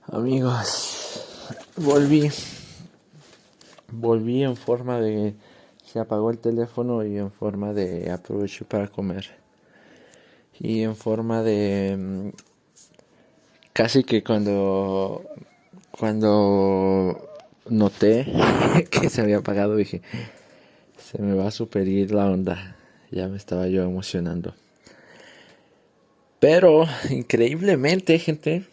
Amigos, volví en forma de, se apagó el teléfono y en forma de aprovecho para comer. Y en forma de, casi que cuando noté que se había apagado dije, se me va a superir la onda. Ya me estaba yo emocionando. Pero increíblemente, gente,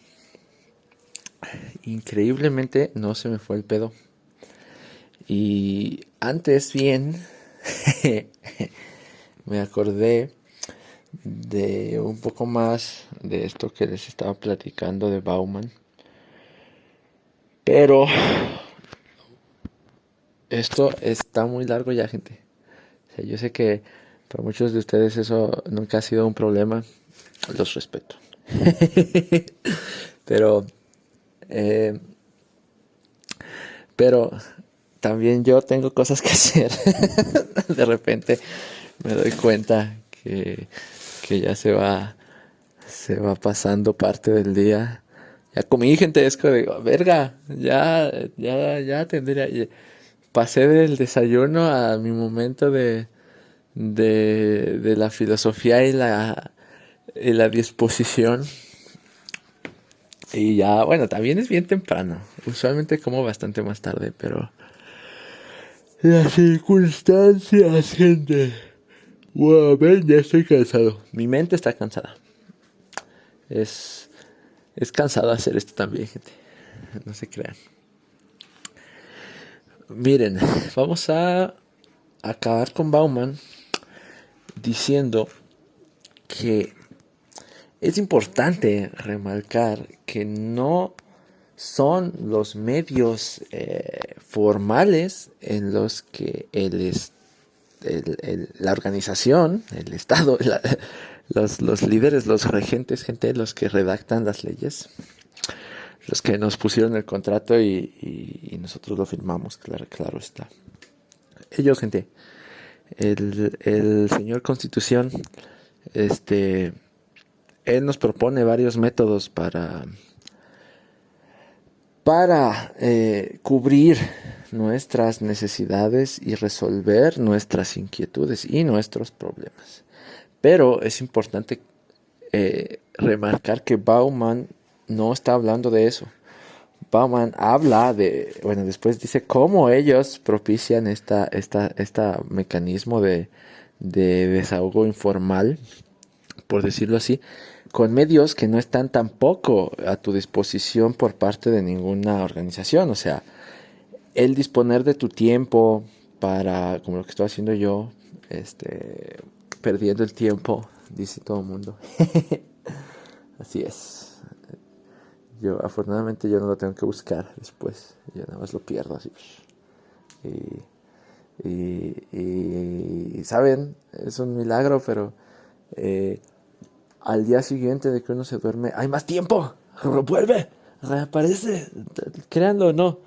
no se me fue el pedo. Y antes bien, me acordé de un poco más de esto que les estaba platicando de Bauman. Pero esto está muy largo ya, gente. O sea, yo sé que para muchos de ustedes eso nunca ha sido un problema. Los respeto. Pero, eh, pero también yo tengo cosas que hacer. De repente me doy cuenta que ya se va pasando parte del día. Ya comí, gente, es que digo, verga, ya tendría. Pasé del desayuno a mi momento de la filosofía y la disposición. Y ya, bueno, también es bien temprano. Usualmente como bastante más tarde, pero las circunstancias, gente. Wow, ven, ya estoy cansado. Mi mente está cansada. Es, es cansado hacer esto también, gente. No se crean. Miren, vamos a acabar con Bauman diciendo que es importante remarcar que no son los medios formales en los que la organización, el Estado, los líderes, los regentes, gente, los que redactan las leyes, los que nos pusieron el contrato y nosotros lo firmamos, claro está. Ellos, gente, el señor Constitución, él nos propone varios métodos para cubrir nuestras necesidades y resolver nuestras inquietudes y nuestros problemas. Pero es importante remarcar que Bauman no está hablando de eso. Bauman habla después dice cómo ellos propician esta mecanismo de desahogo informal, por decirlo así, con medios que no están tampoco a tu disposición por parte de ninguna organización. O sea, el disponer de tu tiempo para, como lo que estoy haciendo yo, perdiendo el tiempo, dice todo el mundo. Así es. Afortunadamente yo no lo tengo que buscar después. Yo nada más lo pierdo así. Y ¿saben? Es un milagro, pero al día siguiente de que uno se duerme, hay más tiempo. Vuelve, reaparece. Créanlo o no.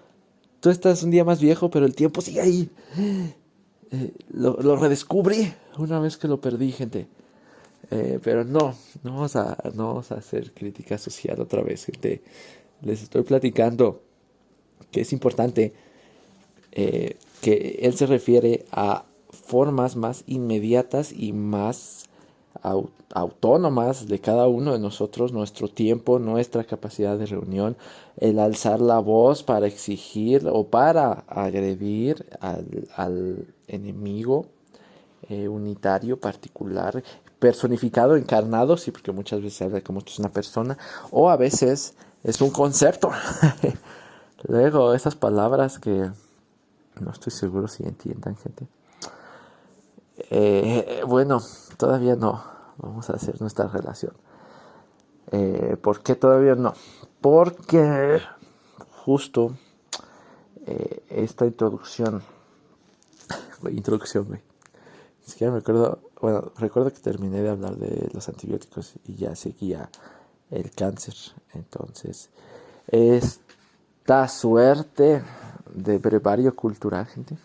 Tú estás un día más viejo, pero el tiempo sigue ahí. Lo redescubrí una vez que lo perdí, gente. Pero no vamos a hacer crítica social otra vez, gente. Les estoy platicando que es importante que él se refiere a formas más inmediatas y más autónomas de cada uno de nosotros, nuestro tiempo, nuestra capacidad de reunión, el alzar la voz para exigir o para agredir al enemigo unitario, particular, personificado, encarnado, sí, porque muchas veces se habla como esto es una persona, o a veces es un concepto. Luego, esas palabras que no estoy seguro si entiendan, gente. Bueno, todavía no. Vamos a hacer nuestra relación. ¿Por qué todavía no? Porque justo esta introducción, güey. Ni siquiera me acuerdo. Bueno, recuerdo que terminé de hablar de los antibióticos y ya seguía el cáncer. Entonces, esta suerte de brevario cultural, gente.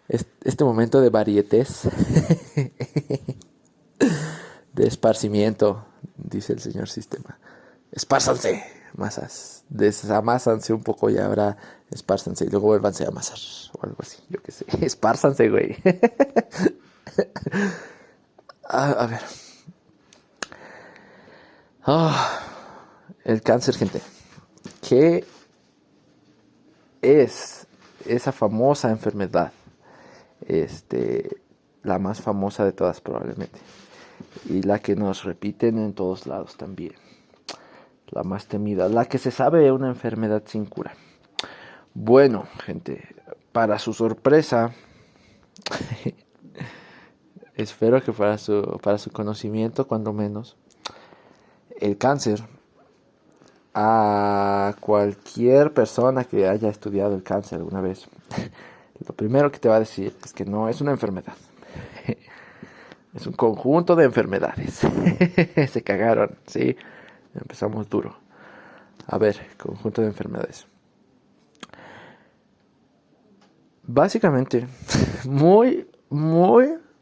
Este momento de varietés, de esparcimiento, dice el señor Sistema. Espárzanse masas. Desamásanse un poco y ahora espárzanse y luego vuélvanse a amasar o algo así, yo qué sé. Espárzanse, güey. A ver. Ah, el cáncer, gente. ¿Qué es esa famosa enfermedad? La más famosa de todas probablemente. Y la que nos repiten en todos lados también. La más temida. La que se sabe una enfermedad sin cura. Bueno, gente. Para su sorpresa. Espero que para su conocimiento, cuando menos. El cáncer. A cualquier persona que haya estudiado el cáncer alguna vez. Lo primero que te va a decir es que no es una enfermedad. Es un conjunto de enfermedades. Se cagaron, ¿sí? Empezamos duro. A ver, conjunto de enfermedades. Básicamente, muy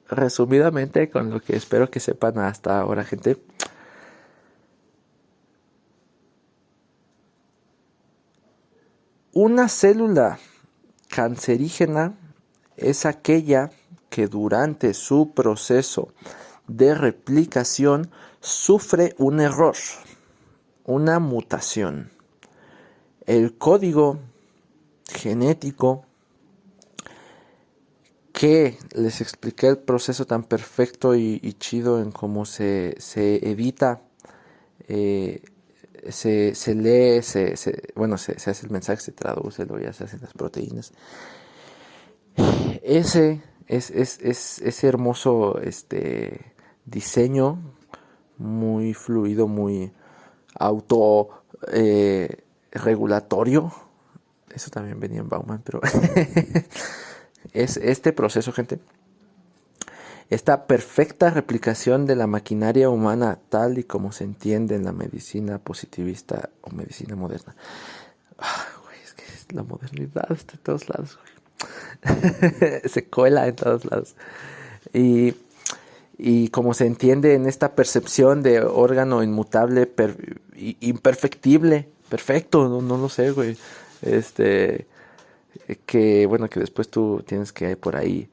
resumidamente, con lo que espero que sepan hasta ahora, gente. Una célula cancerígena es aquella que durante su proceso de replicación sufre un error, una mutación. El código genético que les expliqué, el proceso tan perfecto y chido en cómo se edita, se lee, se hace el mensaje, se traduce, luego ya se hacen las proteínas. Ese hermoso diseño, muy fluido, muy auto regulatorio. Eso también venía en Bauman, pero es este proceso, gente. Esta perfecta replicación de la maquinaria humana tal y como se entiende en la medicina positivista o medicina moderna. Güey, es que la modernidad está en todos lados, güey. Se cuela en todos lados. Y como se entiende en esta percepción de órgano inmutable, imperfectible, perfecto, no lo sé, güey. Que bueno, que después tú tienes que por ahí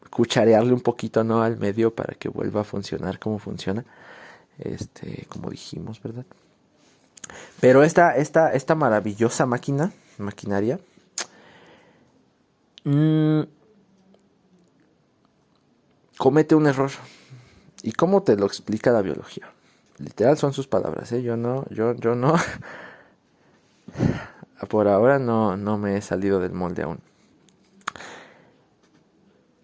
cucharearle un poquito, ¿no?, al medio para que vuelva a funcionar como funciona. Como dijimos, ¿verdad? Pero esta maravillosa maquinaria, comete un error. ¿Y cómo te lo explica la biología? Literal son sus palabras, ¿eh? Yo no. Por ahora no me he salido del molde aún.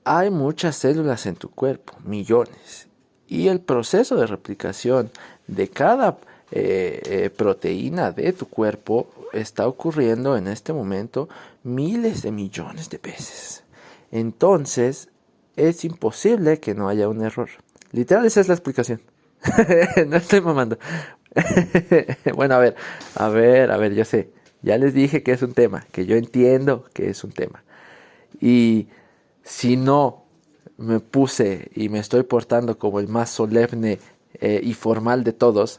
Hay muchas células en tu cuerpo, millones. Y el proceso de replicación de cada proteína de tu cuerpo está ocurriendo en este momento miles de millones de veces. Entonces, es imposible que no haya un error. Literal, esa es la explicación. No estoy mamando. Bueno, a ver, yo sé. Ya les dije que es un tema, que yo entiendo que es un tema. Y si no me puse y me estoy portando como el más solemne y formal de todos,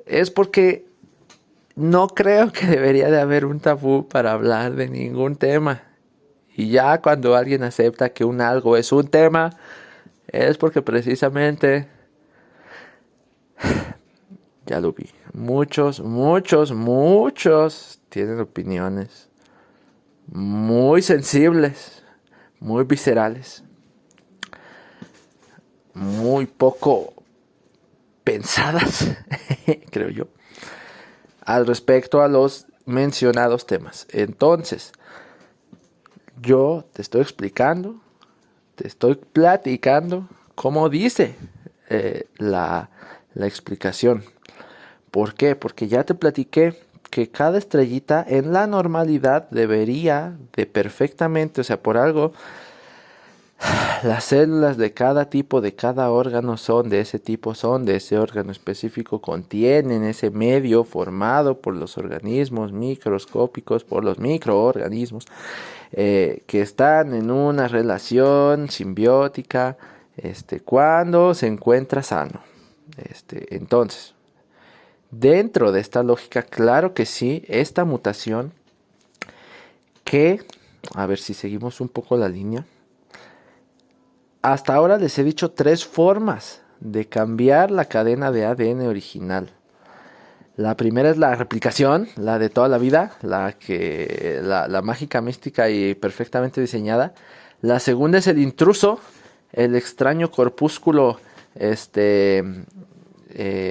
es porque no creo que debería de haber un tabú para hablar de ningún tema. Y ya cuando alguien acepta que un algo es un tema, es porque precisamente, ya lo vi, muchos tienen opiniones muy sensibles, muy viscerales, muy poco pensadas, creo yo, al respecto a los mencionados temas. Entonces, yo te estoy explicando, te estoy platicando cómo dice la explicación. ¿Por qué? Porque ya te platiqué que cada estrellita en la normalidad debería de perfectamente, o sea, por algo, las células de cada tipo, de cada órgano son de ese tipo, son de ese órgano específico, contienen ese medio formado por los organismos microscópicos, por los microorganismos, que están en una relación simbiótica, cuando se encuentra sano. Entonces, Dentro de esta lógica, claro que sí, esta mutación que, a ver si seguimos un poco la línea. Hasta ahora les he dicho 3 formas de cambiar la cadena de ADN original. La primera es la replicación, la de toda la vida, la mágica, mística y perfectamente diseñada. La segunda es el intruso, el extraño corpúsculo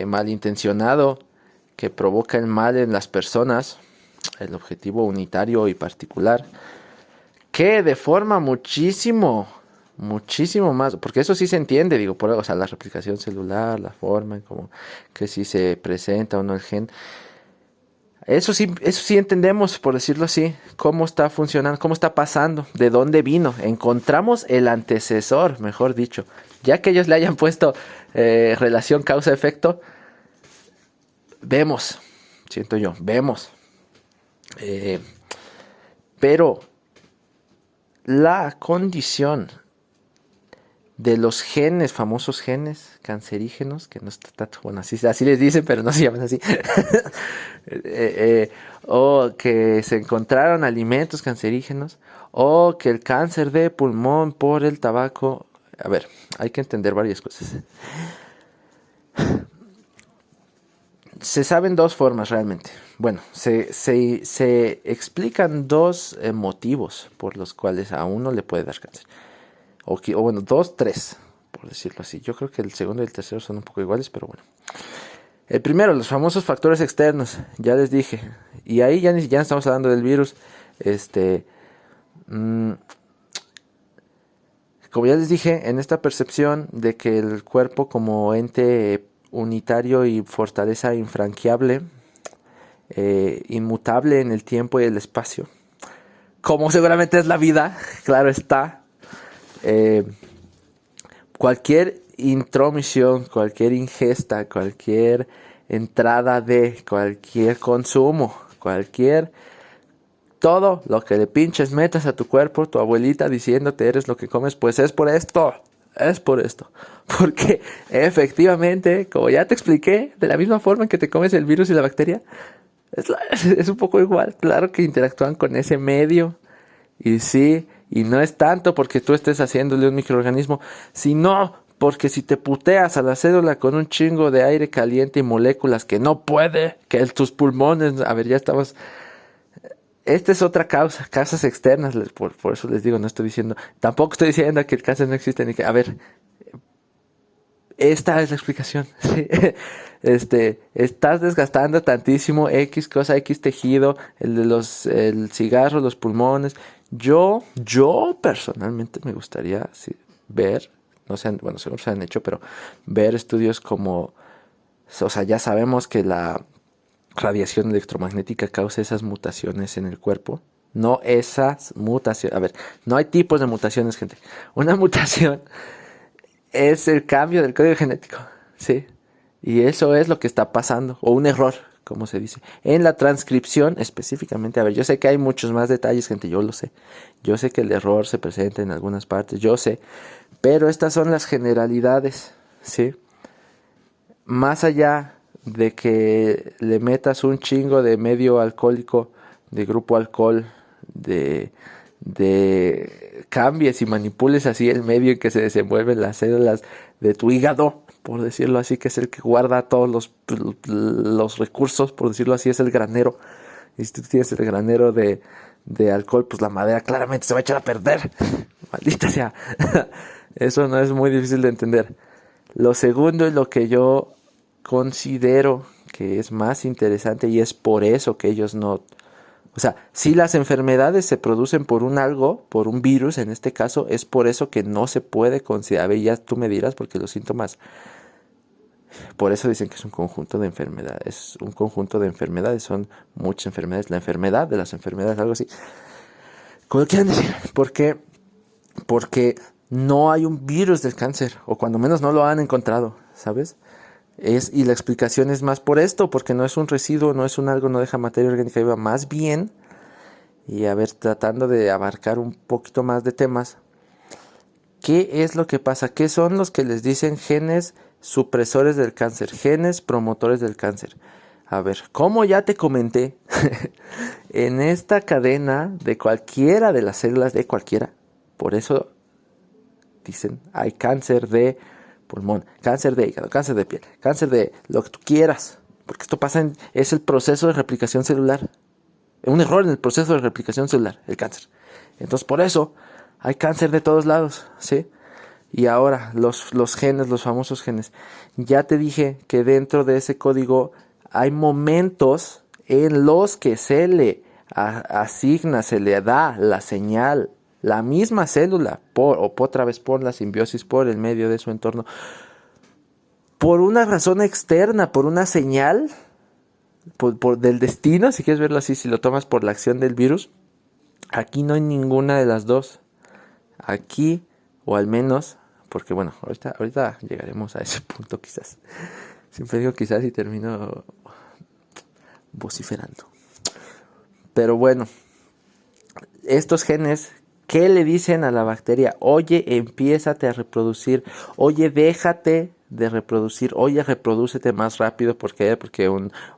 malintencionado que provoca el mal en las personas, el objetivo unitario y particular, que de forma muchísimo más, porque eso sí se entiende, digo, o sea, la replicación celular, la forma en como que si se presenta o no el gen. Eso sí entendemos, por decirlo así, cómo está funcionando, cómo está pasando, de dónde vino. Encontramos el antecesor, mejor dicho. Ya que ellos le hayan puesto relación causa-efecto, vemos, siento yo, vemos. Pero la condición de los genes, famosos genes cancerígenos, que no está tan bueno, así les dicen, pero no se llaman así, o que se encontraron alimentos cancerígenos, o que el cáncer de pulmón por el tabaco. A ver, hay que entender varias cosas. Se saben 2 formas realmente. Bueno, se explican 2 motivos por los cuales a uno le puede dar cáncer. O bueno, 2, 3, por decirlo así. Yo creo que el segundo y el tercero son un poco iguales, pero bueno. El primero, los famosos factores externos, ya les dije. Y ahí ya estamos hablando del virus. Como ya les dije, en esta percepción de que el cuerpo como ente unitario y fortaleza infranqueable, inmutable en el tiempo y el espacio, como seguramente es la vida, claro está. Cualquier intromisión, cualquier ingesta, cualquier entrada de cualquier consumo, todo lo que le pinches metas a tu cuerpo, tu abuelita diciéndote eres lo que comes, pues es por esto. Porque efectivamente, como ya te expliqué, de la misma forma en que te comes el virus y la bacteria, es un poco igual. Claro que interactúan con ese medio. Y sí, y no es tanto porque tú estés haciéndole un microorganismo, sino porque si te puteas a la célula con un chingo de aire caliente y moléculas que no puede, que tus pulmones, a ver, ya estamos. Esta es otra causa, causas externas, por eso les digo, no estoy diciendo, tampoco estoy diciendo que el cáncer no existe, ni que, a ver, esta es la explicación. Estás desgastando tantísimo X cosa, X tejido, el cigarro, los pulmones. Yo personalmente me gustaría ver, no sé, bueno, seguro se han hecho, pero ver estudios como, o sea, ya sabemos que la radiación electromagnética causa esas mutaciones en el cuerpo. No esas mutaciones, a ver, no hay tipos de mutaciones, gente. Una mutación es el cambio del código genético, ¿sí? Y eso es lo que está pasando, o un error, como se dice. En la transcripción específicamente, a ver, yo sé que hay muchos más detalles, gente, yo lo sé. Yo sé que el error se presenta en algunas partes, yo sé. Pero estas son las generalidades, ¿sí? Más allá de que le metas un chingo de medio alcohólico, de grupo alcohol, de cambies y manipules así el medio en que se desenvuelven las células de tu hígado, por decirlo así, que es el que guarda todos los recursos, por decirlo así, es el granero. Y si tú tienes el granero de alcohol, pues la madera claramente se va a echar a perder. Maldita sea. Eso no es muy difícil de entender. Lo segundo es lo que yo considero que es más interesante y es por eso que ellos no. O sea, si las enfermedades se producen por por un virus en este caso, es por eso que no se puede considerar, a ver, ya tú me dirás, porque los síntomas, por eso dicen que es un conjunto de enfermedades, son muchas enfermedades, la enfermedad de las enfermedades, algo así. ¿Cómo quieran decir? Porque no hay un virus del cáncer, o cuando menos no lo han encontrado, ¿sabes? Y la explicación es más por esto, porque no es un residuo, no es un algo, no deja materia orgánica viva, más bien, y a ver, tratando de abarcar un poquito más de temas, ¿qué es lo que pasa? ¿Qué son los que les dicen genes supresores del cáncer, genes promotores del cáncer? A ver, como ya te comenté, en esta cadena de cualquiera de las células de cualquiera, por eso dicen, hay cáncer de pulmón, cáncer de hígado, cáncer de piel, cáncer de lo que tú quieras, porque esto es el proceso de replicación celular, un error en el proceso de replicación celular, el cáncer. Entonces por eso hay cáncer de todos lados, ¿sí? Y ahora, los genes, los famosos genes. Ya te dije que dentro de ese código hay momentos en los que se le asigna, se le da la señal, la misma célula, otra vez por la simbiosis, por el medio de su entorno, por una razón externa, por una señal, del destino, si quieres verlo así, si lo tomas por la acción del virus. Aquí no hay ninguna de las dos. Aquí, o al menos, porque bueno, ahorita llegaremos a ese punto quizás. Siempre digo quizás y termino vociferando. Pero bueno, estos genes, ¿qué le dicen a la bacteria? Oye, empiézate a reproducir. Oye, déjate de reproducir. Oye, reprodúcete más rápido. Porque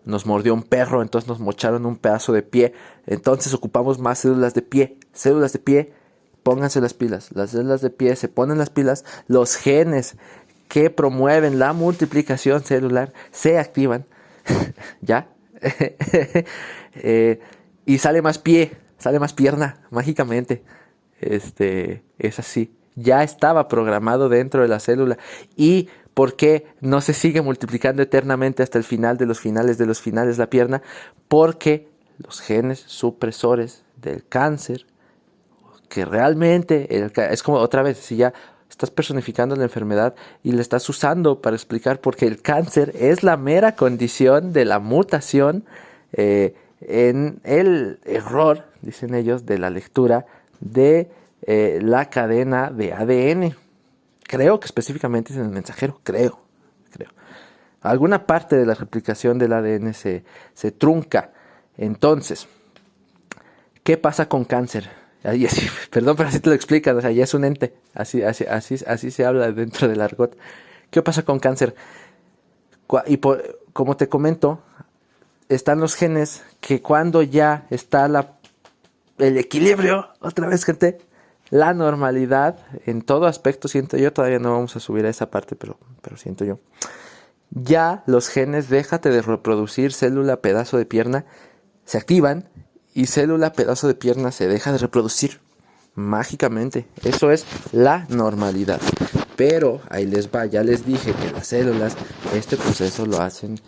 nos mordió un perro, entonces nos mocharon un pedazo de pie. Entonces ocupamos más células de pie. Células de pie, pónganse las pilas. Las células de pie se ponen las pilas. Los genes que promueven la multiplicación celular se activan. ¿Ya? Y sale más pie, sale más pierna, mágicamente. Es así. Ya estaba programado dentro de la célula. ¿Y por qué no se sigue multiplicando eternamente hasta el final de los finales de los finales la pierna? Porque los genes supresores del cáncer, que realmente es como otra vez, si ya estás personificando la enfermedad y la estás usando para explicar por qué el cáncer es la mera condición de la mutación en el error, dicen ellos, de la lectura de la cadena de ADN. Creo que específicamente es en el mensajero, creo. Alguna parte de la replicación del ADN se trunca. Entonces, ¿qué pasa con cáncer? Perdón, pero así te lo explican, o sea, ya es un ente, así se habla dentro del argot. ¿Qué pasa con cáncer? Como te comento, están los genes que cuando ya está el equilibrio, otra vez gente, la normalidad en todo aspecto, siento yo, todavía no vamos a subir a esa parte, pero siento yo. Ya los genes, déjate de reproducir, célula pedazo de pierna, se activan y célula pedazo de pierna se deja de reproducir mágicamente. Eso es la normalidad. Pero ahí les va, ya les dije que las células este proceso lo hacen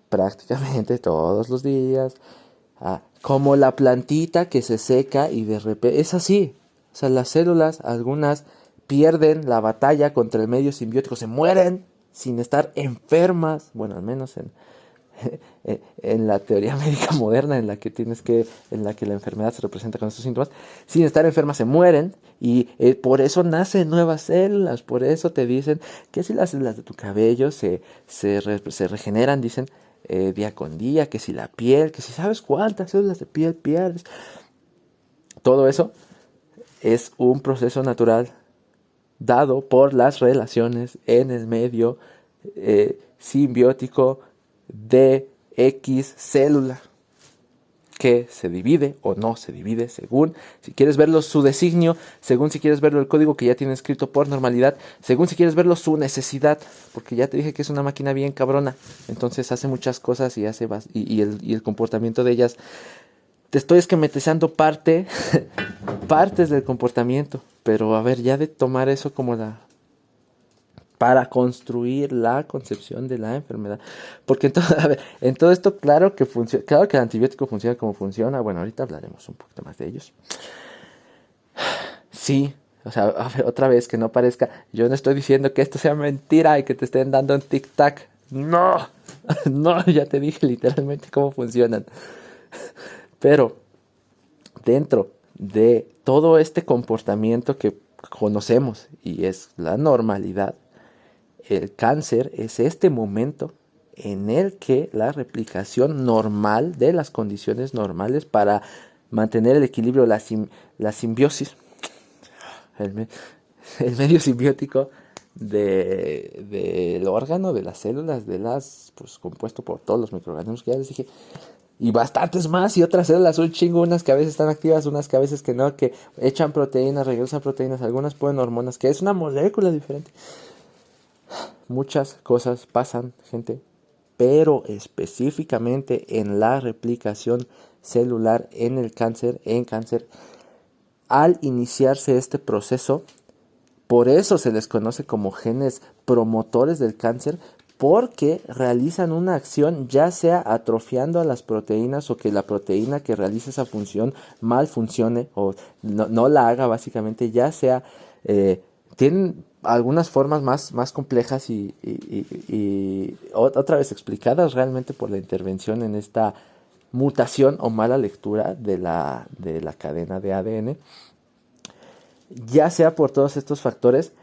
prácticamente todos los días, como la plantita que se seca y de repente es así. O sea, las células, algunas pierden la batalla contra el medio simbiótico, se mueren sin estar enfermas, bueno, al menos en la teoría médica moderna en la que la enfermedad se representa con estos síntomas, sin estar enfermas se mueren y por eso nacen nuevas células. Por eso te dicen que si las células de tu cabello se regeneran, dicen día con día, que si la piel, que si sabes cuántas células de piel pierdes. Todo eso es un proceso natural dado por las relaciones en el medio simbiótico de X célula, que se divide o no se divide según si quieres verlo su designio, según si quieres verlo el código que ya tiene escrito por normalidad, según si quieres verlo su necesidad, porque ya te dije que es una máquina bien cabrona, entonces hace muchas cosas y el comportamiento de ellas. Te estoy esquematizando partes del comportamiento, pero a ver, ya de tomar eso como para construir la concepción de la enfermedad. Porque en todo esto, claro que el antibiótico funciona como funciona. Bueno, ahorita hablaremos un poquito más de ellos. Sí, o sea, a ver, otra vez, que no parezca, yo no estoy diciendo que esto sea mentira y que te estén dando un tic-tac. No, no, ya te dije literalmente cómo funcionan. Pero dentro de todo este comportamiento que conocemos y es la normalidad, el cáncer es este momento en el que la replicación normal de las condiciones normales para mantener el equilibrio, la simbiosis, el medio simbiótico del órgano, de las células, pues compuesto por todos los microorganismos que ya les dije, y bastantes más, y otras células un chingo, unas que a veces están activas, unas que a veces que no, que echan proteínas, regresan proteínas, algunas ponen hormonas, que es una molécula diferente. Muchas cosas pasan, gente, pero específicamente en la replicación celular en cáncer, al iniciarse este proceso, por eso se les conoce como genes promotores del cáncer, porque realizan una acción ya sea atrofiando a las proteínas o que la proteína que realiza esa función mal funcione o no la haga básicamente, ya sea, tienen algunas formas más complejas y otra vez explicadas realmente por la intervención en esta mutación o mala lectura de la cadena de ADN. Ya sea por todos estos factores,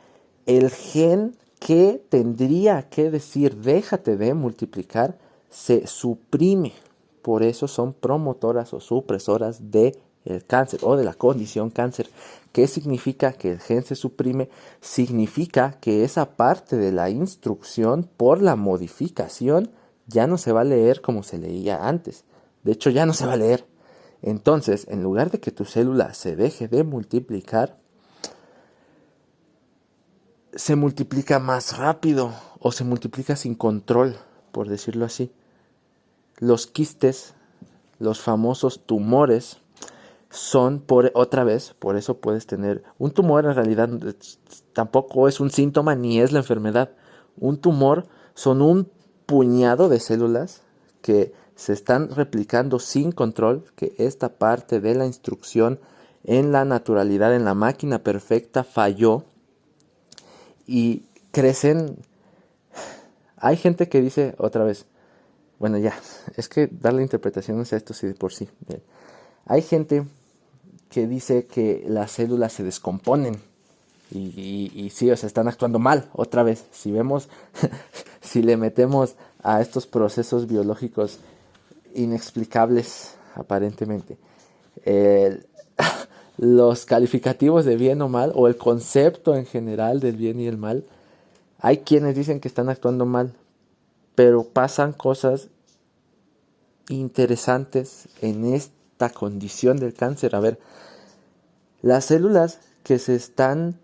el gen que tendría que decir déjate de multiplicar se suprime. Por eso son promotoras o supresoras del cáncer o de la condición cáncer. ¿Qué significa que el gen se suprime? Significa que esa parte de la instrucción por la modificación ya no se va a leer como se leía antes. De hecho, ya no se va a leer. Entonces, en lugar de que tu célula se deje de multiplicar, se multiplica más rápido o se multiplica sin control, por decirlo así. Los quistes, los famosos tumores, son otra vez, por eso puedes tener un tumor. En realidad tampoco es un síntoma ni es la enfermedad. Un tumor son un puñado de células que se están replicando sin control, que esta parte de la instrucción en la naturalidad, en la máquina perfecta falló y crecen. Hay gente que dice otra vez, bueno, ya, es que darle interpretaciones a esto sí de por sí. Bien. Hay gente que dice que las células se descomponen y sí, o sea, están actuando mal otra vez. Si vemos, si le metemos a estos procesos biológicos inexplicables aparentemente, los calificativos de bien o mal, o el concepto en general del bien y el mal, hay quienes dicen que están actuando mal, pero pasan cosas interesantes en esta condición del cáncer. A ver, las células que se están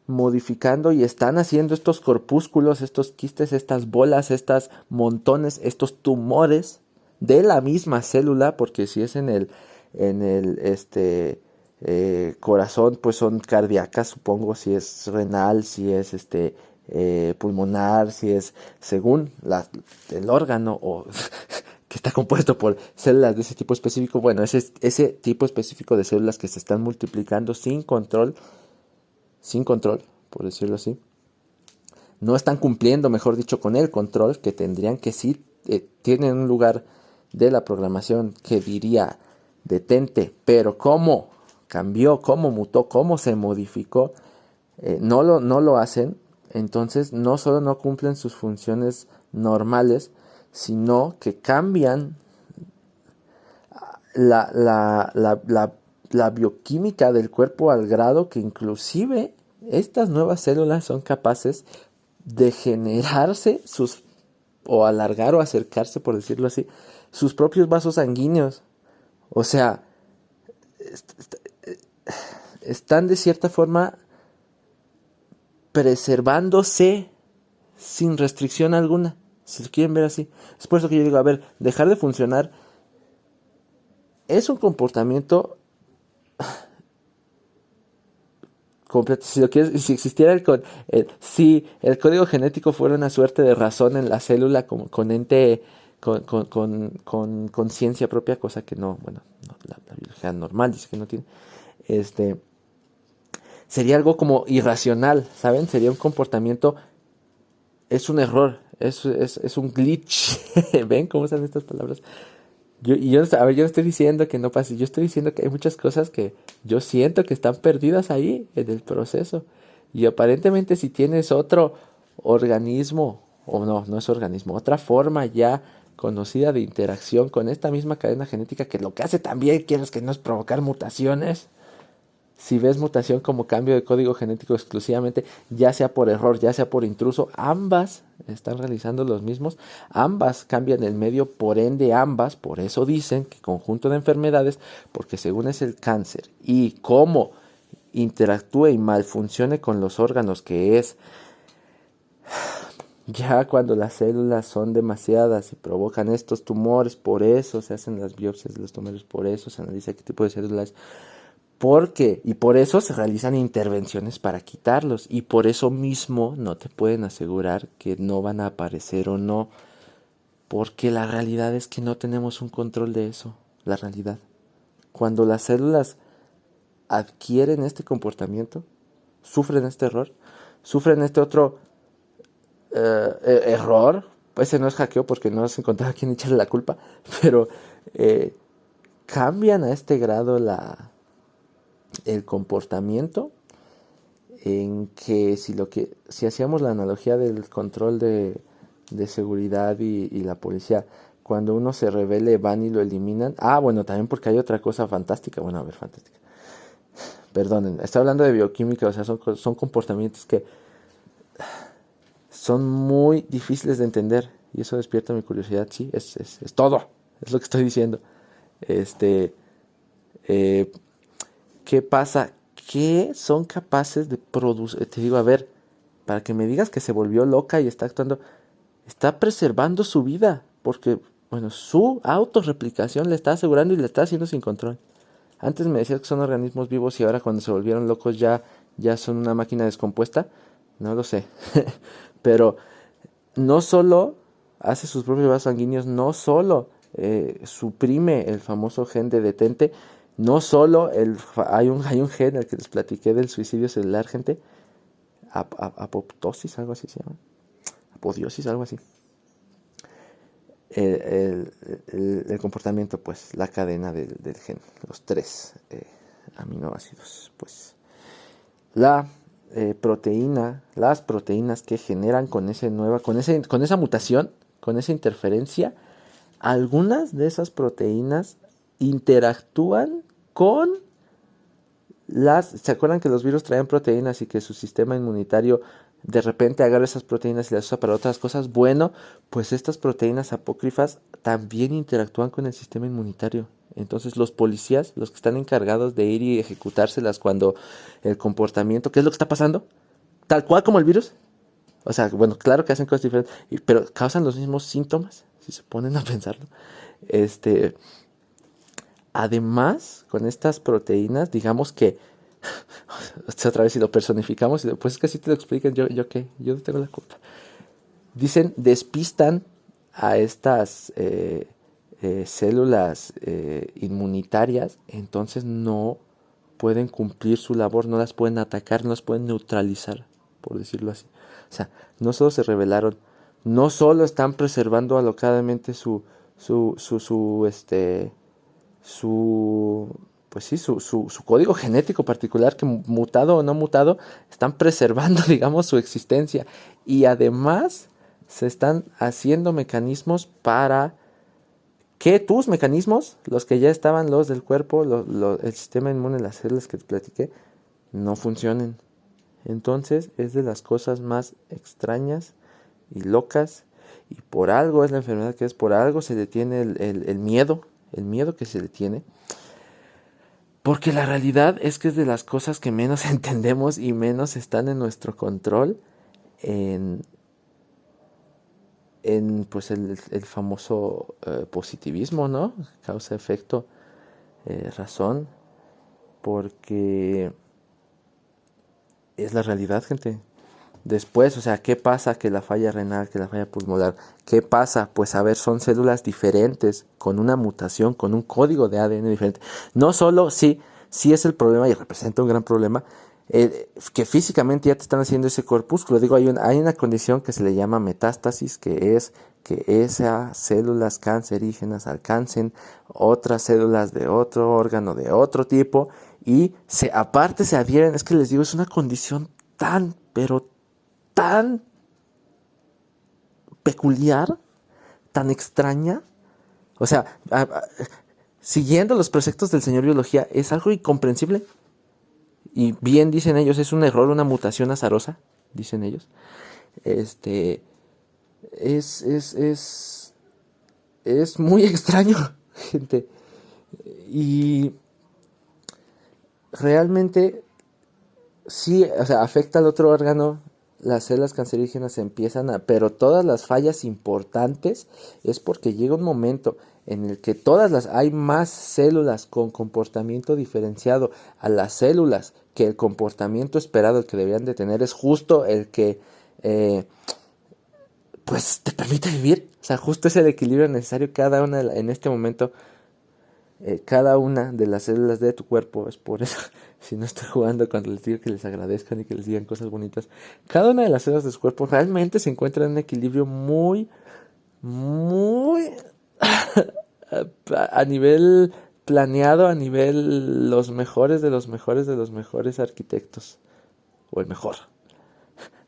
modificando y están haciendo estos corpúsculos, estos quistes, estas bolas, estas montones, estos tumores de la misma célula, porque si es en el corazón, pues son cardíacas, supongo, si es renal, si es pulmonar, si es según el órgano o que está compuesto por células de ese tipo específico. Bueno, ese tipo específico de células que se están multiplicando sin control, por decirlo así, no están cumpliendo, mejor dicho, con el control que tendrían, que sí tienen un lugar de la programación que diría detente, pero cómo cambió, cómo mutó, cómo se modificó, no lo hacen. Entonces no solo no cumplen sus funciones normales, sino que cambian la bioquímica del cuerpo al grado que inclusive estas nuevas células son capaces de generarse o alargar o acercarse, por decirlo así, sus propios vasos sanguíneos. O sea, están de cierta forma preservándose sin restricción alguna, si lo quieren ver así. Es por eso que yo digo, a ver, dejar de funcionar es un comportamiento completo. Si lo quieres, si existiera si el código genético fuera una suerte de razón en la célula con ente, con conciencia propia, cosa que no, bueno, no, la biología normal dice que no tiene, sería algo como irracional, ¿saben? Sería un comportamiento, es un error, es un glitch. ¿Ven cómo usan estas palabras? Yo no estoy diciendo que no pase, yo estoy diciendo que hay muchas cosas que yo siento que están perdidas ahí en el proceso. Y aparentemente si tienes otro organismo, o no es organismo, otra forma ya conocida de interacción con esta misma cadena genética, que lo que hace también, quieres que no, es provocar mutaciones, Si ves mutación como cambio de código genético exclusivamente, ya sea por error, ya sea por intruso, ambas están realizando los mismos, ambas cambian el medio, por ende ambas, por eso dicen que conjunto de enfermedades, porque según es el cáncer y cómo interactúe y malfuncione con los órganos, que es ya cuando las células son demasiadas y provocan estos tumores, por eso se hacen las biopsias de los tumores, por eso se analiza qué tipo de células, porque y por eso se realizan intervenciones para quitarlos, y por eso mismo no te pueden asegurar que no van a aparecer o no, porque la realidad es que no tenemos un control de eso, la realidad. Cuando las células adquieren este comportamiento, sufren este error, sufren este otro error, pues ese no es hackeo porque no has encontrado a quién echarle la culpa, pero cambian a este grado el comportamiento, en que si hacíamos la analogía del control de seguridad y la policía, cuando uno se rebele van y lo eliminan. Bueno, también porque hay otra cosa fantástica, bueno, a ver, fantástica, perdonen, estoy hablando de bioquímica, o sea, son comportamientos que son muy difíciles de entender, y eso despierta mi curiosidad. Sí, es todo, es lo que estoy diciendo. ¿Qué pasa? ¿Qué son capaces de producir? Te digo, a ver, para que me digas que se volvió loca y está actuando, está preservando su vida, porque, bueno, su autorreplicación le está asegurando y le está haciendo sin control. Antes me decías que son organismos vivos y ahora cuando se volvieron locos ya son una máquina descompuesta. No lo sé. Pero no solo hace sus propios vasos sanguíneos, no solo suprime el famoso gen de detente, no solo hay un gen, el que les platiqué del suicidio celular, gente, apoptosis, algo así se llama, apodiosis, algo así. El comportamiento, pues, la cadena del gen, los 3 aminoácidos, pues, las proteínas que generan con esa mutación, con esa interferencia, algunas de esas proteínas interactúan con ¿se acuerdan que los virus traían proteínas y que su sistema inmunitario de repente agarra esas proteínas y las usa para otras cosas? Bueno, pues estas proteínas apócrifas también interactúan con el sistema inmunitario. Entonces los policías, los que están encargados de ir y ejecutárselas cuando el comportamiento, ¿qué es lo que está pasando? Tal cual como el virus. O sea, bueno, claro que hacen cosas diferentes, pero causan los mismos síntomas, si se ponen a pensarlo. Además, con estas proteínas, digamos que, otra vez si lo personificamos, y después es que así te lo explican, yo qué, yo no tengo la culpa. Dicen, despistan a estas células inmunitarias, entonces no pueden cumplir su labor, no las pueden atacar, no las pueden neutralizar, por decirlo así. O sea, no solo se rebelaron, no solo están preservando alocadamente su código genético particular, que mutado o no mutado, están preservando, digamos, su existencia. Y además se están haciendo mecanismos para que tus mecanismos, los que ya estaban, los del cuerpo, el sistema inmune, las células que te platiqué, no funcionen. Entonces es de las cosas más extrañas y locas, y por algo es la enfermedad que es, por algo se detiene el miedo que se detiene, porque la realidad es que es de las cosas que menos entendemos y menos están en nuestro control, en pues el famoso positivismo, ¿no? Causa, efecto, razón, porque es la realidad, gente. Después, o sea, ¿qué pasa? Que la falla renal, que la falla pulmonar, ¿qué pasa? Pues a ver, son células diferentes, con una mutación, con un código de ADN diferente. No solo, sí es el problema y representa un gran problema, que físicamente ya te están haciendo ese corpúsculo. Digo, hay una condición que se le llama metástasis, que es que esas células cancerígenas alcancen otras células de otro órgano, de otro tipo, y aparte se adhieren. Es que les digo, es una condición tan, pero tan peculiar, tan extraña. O sea, siguiendo los preceptos del señor biología, es algo incomprensible. y bien dicen ellos, es un error, una mutación azarosa, dicen ellos. Este, es, es, es, es muy extraño, gente. Y realmente sí, o sea, afecta al otro órgano, las células cancerígenas empiezan a, pero todas las fallas importantes es porque llega un momento en el que hay más células con comportamiento diferenciado a las células que el comportamiento esperado, el que deberían de tener, es justo el que eh, pues te permite vivir. O sea, justo es el equilibrio necesario cada una en este momento. Cada una de las células de tu cuerpo, es por eso, si no estoy jugando cuando les digo que les agradezcan y que les digan cosas bonitas, cada una de las células de su cuerpo realmente se encuentra en un equilibrio muy, muy a nivel planeado, a nivel los mejores de los mejores de los mejores arquitectos, o el mejor,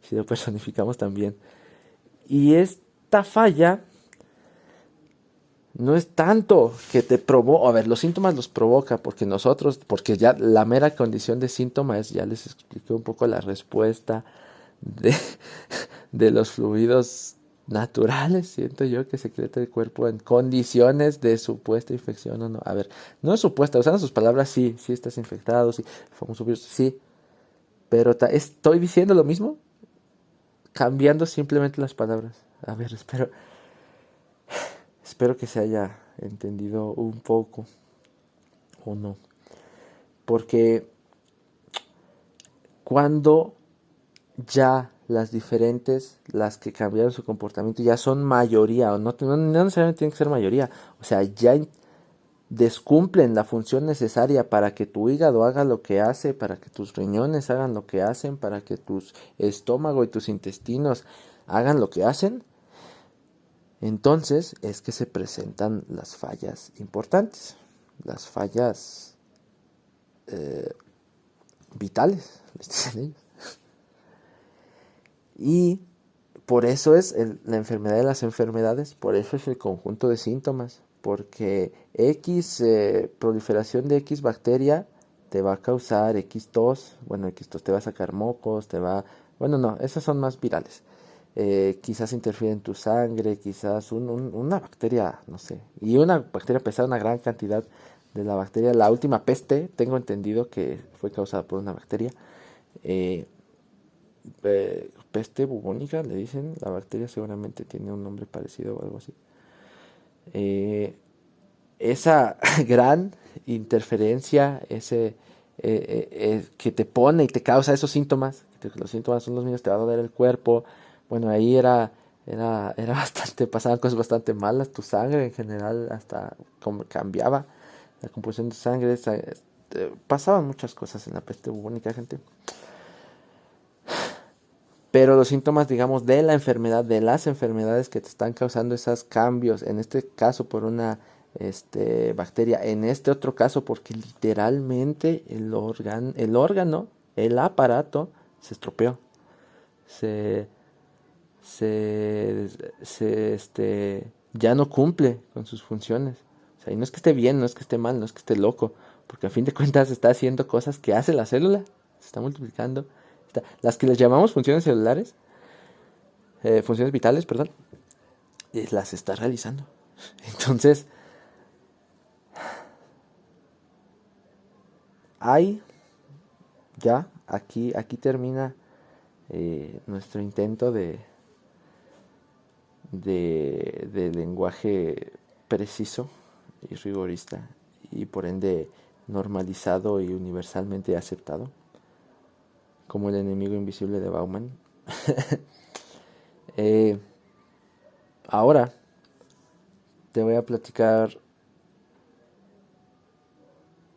si lo personificamos también. Y esta falla no es tanto que te provoca, a ver, los síntomas los provoca porque ya la mera condición de síntoma es, ya les expliqué un poco la respuesta de, de los fluidos naturales, siento yo, que secreta el cuerpo en condiciones de supuesta infección o no. A ver, no es supuesta, usando sus palabras, sí, sí estás infectado, sí, famoso virus, sí, pero estoy diciendo lo mismo, cambiando simplemente las palabras. A ver, espero que se haya entendido un poco o no. Porque cuando ya las que cambiaron su comportamiento, ya son mayoría, o no necesariamente tienen que ser mayoría, o sea, ya descumplen la función necesaria para que tu hígado haga lo que hace, para que tus riñones hagan lo que hacen, para que tu estómago y tus intestinos hagan lo que hacen, entonces es que se presentan las fallas importantes, las fallas vitales, les dicen ellos. Y por eso es la enfermedad de las enfermedades, por eso es el conjunto de síntomas, porque proliferación de X bacteria te va a causar X tos, bueno, X tos te va a sacar mocos, bueno, no, esas son más virales. Quizás interfiere en tu sangre, quizás una bacteria, no sé, y una bacteria pesada, una gran cantidad de la bacteria. La última peste, tengo entendido que fue causada por una bacteria. Eh, Peste bubónica, le dicen, la bacteria seguramente tiene un nombre parecido o algo así. Esa gran interferencia, que te pone y te causa esos síntomas, que los síntomas son los mismos, te va a doler el cuerpo, bueno, ahí era bastante, pasaban cosas bastante malas, tu sangre en general hasta como cambiaba, la composición de sangre, pasaban muchas cosas en la peste bubónica, gente. Pero los síntomas, digamos, de la enfermedad, de las enfermedades que te están causando esos cambios, en este caso por una bacteria, en este otro caso porque literalmente el órgano, el aparato, se estropeó. Se, se, ya no cumple con sus funciones. O sea, y no es que esté bien, no es que esté mal, no es que esté loco, porque a fin de cuentas está haciendo cosas que hace la célula, se está multiplicando. Las que les llamamos funciones celulares, funciones vitales, perdón, las está realizando. Entonces, hay ya, aquí termina nuestro intento de lenguaje preciso y rigorista y por ende normalizado y universalmente aceptado como el enemigo invisible de Bauman. eh, Ahora te voy a platicar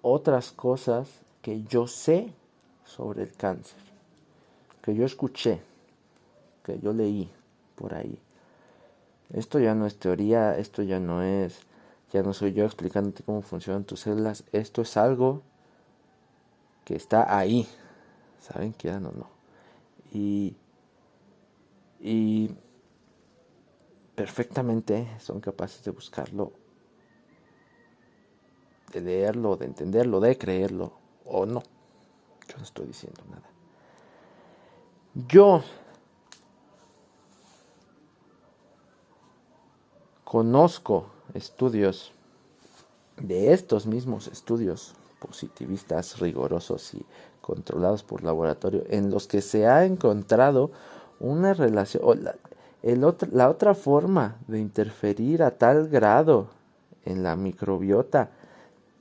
otras cosas que yo sé sobre el cáncer, que yo escuché, que yo leí por ahí. Esto ya no es teoría, ya no soy yo explicándote cómo funcionan tus células, esto es algo que está ahí, saben, quieran o no. Y, y perfectamente son capaces de buscarlo, de leerlo, de entenderlo, de creerlo o no. Yo no estoy diciendo nada. Yo conozco estudios de estos mismos estudios positivistas, rigurosos y controlados por laboratorio, en los que se ha encontrado una relación, o la otra forma de interferir a tal grado en la microbiota,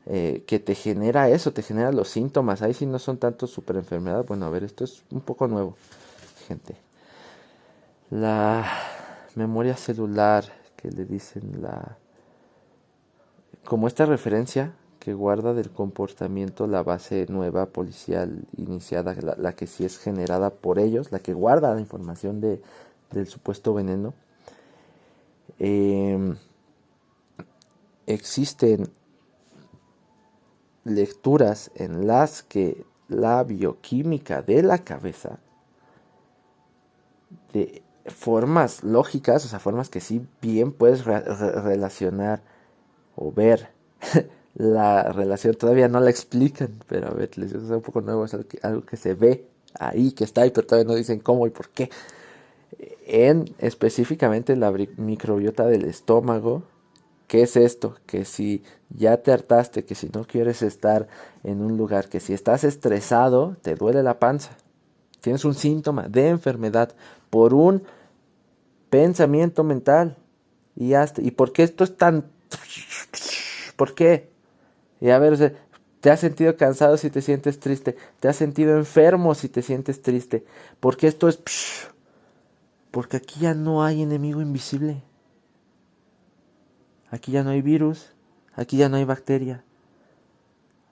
que te genera eso, te genera los síntomas. Ahí sí no son tanto super enfermedad. Bueno, a ver, esto es un poco nuevo, gente. La memoria celular, que le dicen como esta referencia que guarda del comportamiento la base nueva policial iniciada, la que sí es generada por ellos, la que guarda la información del supuesto veneno. Existen lecturas en las que la bioquímica de la cabeza, de formas lógicas, o sea, formas que sí bien puedes relacionar o ver la relación, todavía no la explican, pero a ver, les digo, es un poco nuevo, es algo que se ve ahí, que está ahí, pero todavía no dicen cómo y por qué. Específicamente la microbiota del estómago. ¿Qué es esto? Que si ya te hartaste, que si no quieres estar en un lugar, que si estás estresado, te duele la panza. Tienes un síntoma de enfermedad por un pensamiento mental. ¿Y por qué esto es tan... ¿Por qué? Y a ver, o sea, te has sentido cansado si te sientes triste. Te has sentido enfermo si te sientes triste. ¿Por qué esto es... Porque aquí ya no hay enemigo invisible. Aquí ya no hay virus. Aquí ya no hay bacteria.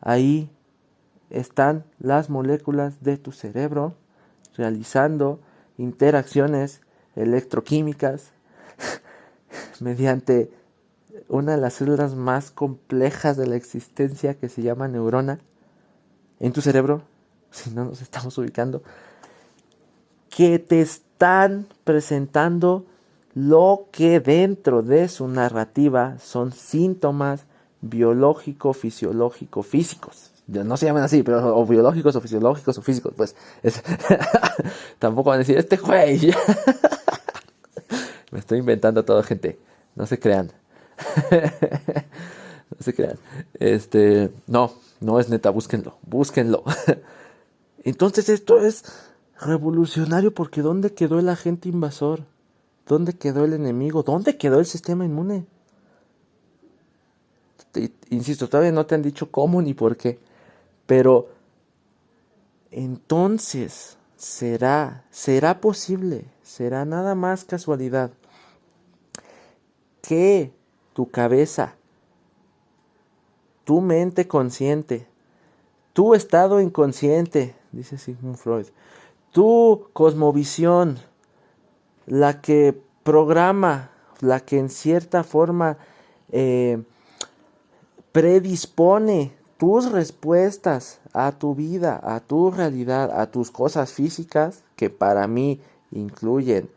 Ahí están las moléculas de tu cerebro realizando interacciones electroquímicas mediante una de las células más complejas de la existencia, que se llama neurona, en tu cerebro, si no nos estamos ubicando, que te están presentando lo que dentro de su narrativa son síntomas biológico-fisiológico-físicos. No se llaman así, pero o biológicos o fisiológicos o físicos, pues tampoco van a decir, este güey. Me estoy inventando todo, gente. No se crean. No se crean. No es neta, búsquenlo, búsquenlo. Entonces esto es revolucionario, porque ¿dónde quedó el agente invasor? ¿Dónde quedó el enemigo? ¿Dónde quedó el sistema inmune? Insisto, todavía no te han dicho cómo ni por qué. Pero entonces será posible, será nada más casualidad que tu cabeza, tu mente consciente, tu estado inconsciente, dice Sigmund Freud, tu cosmovisión, la que programa, la que en cierta forma predispone tus respuestas a tu vida, a tu realidad, a tus cosas físicas, que para mí incluyen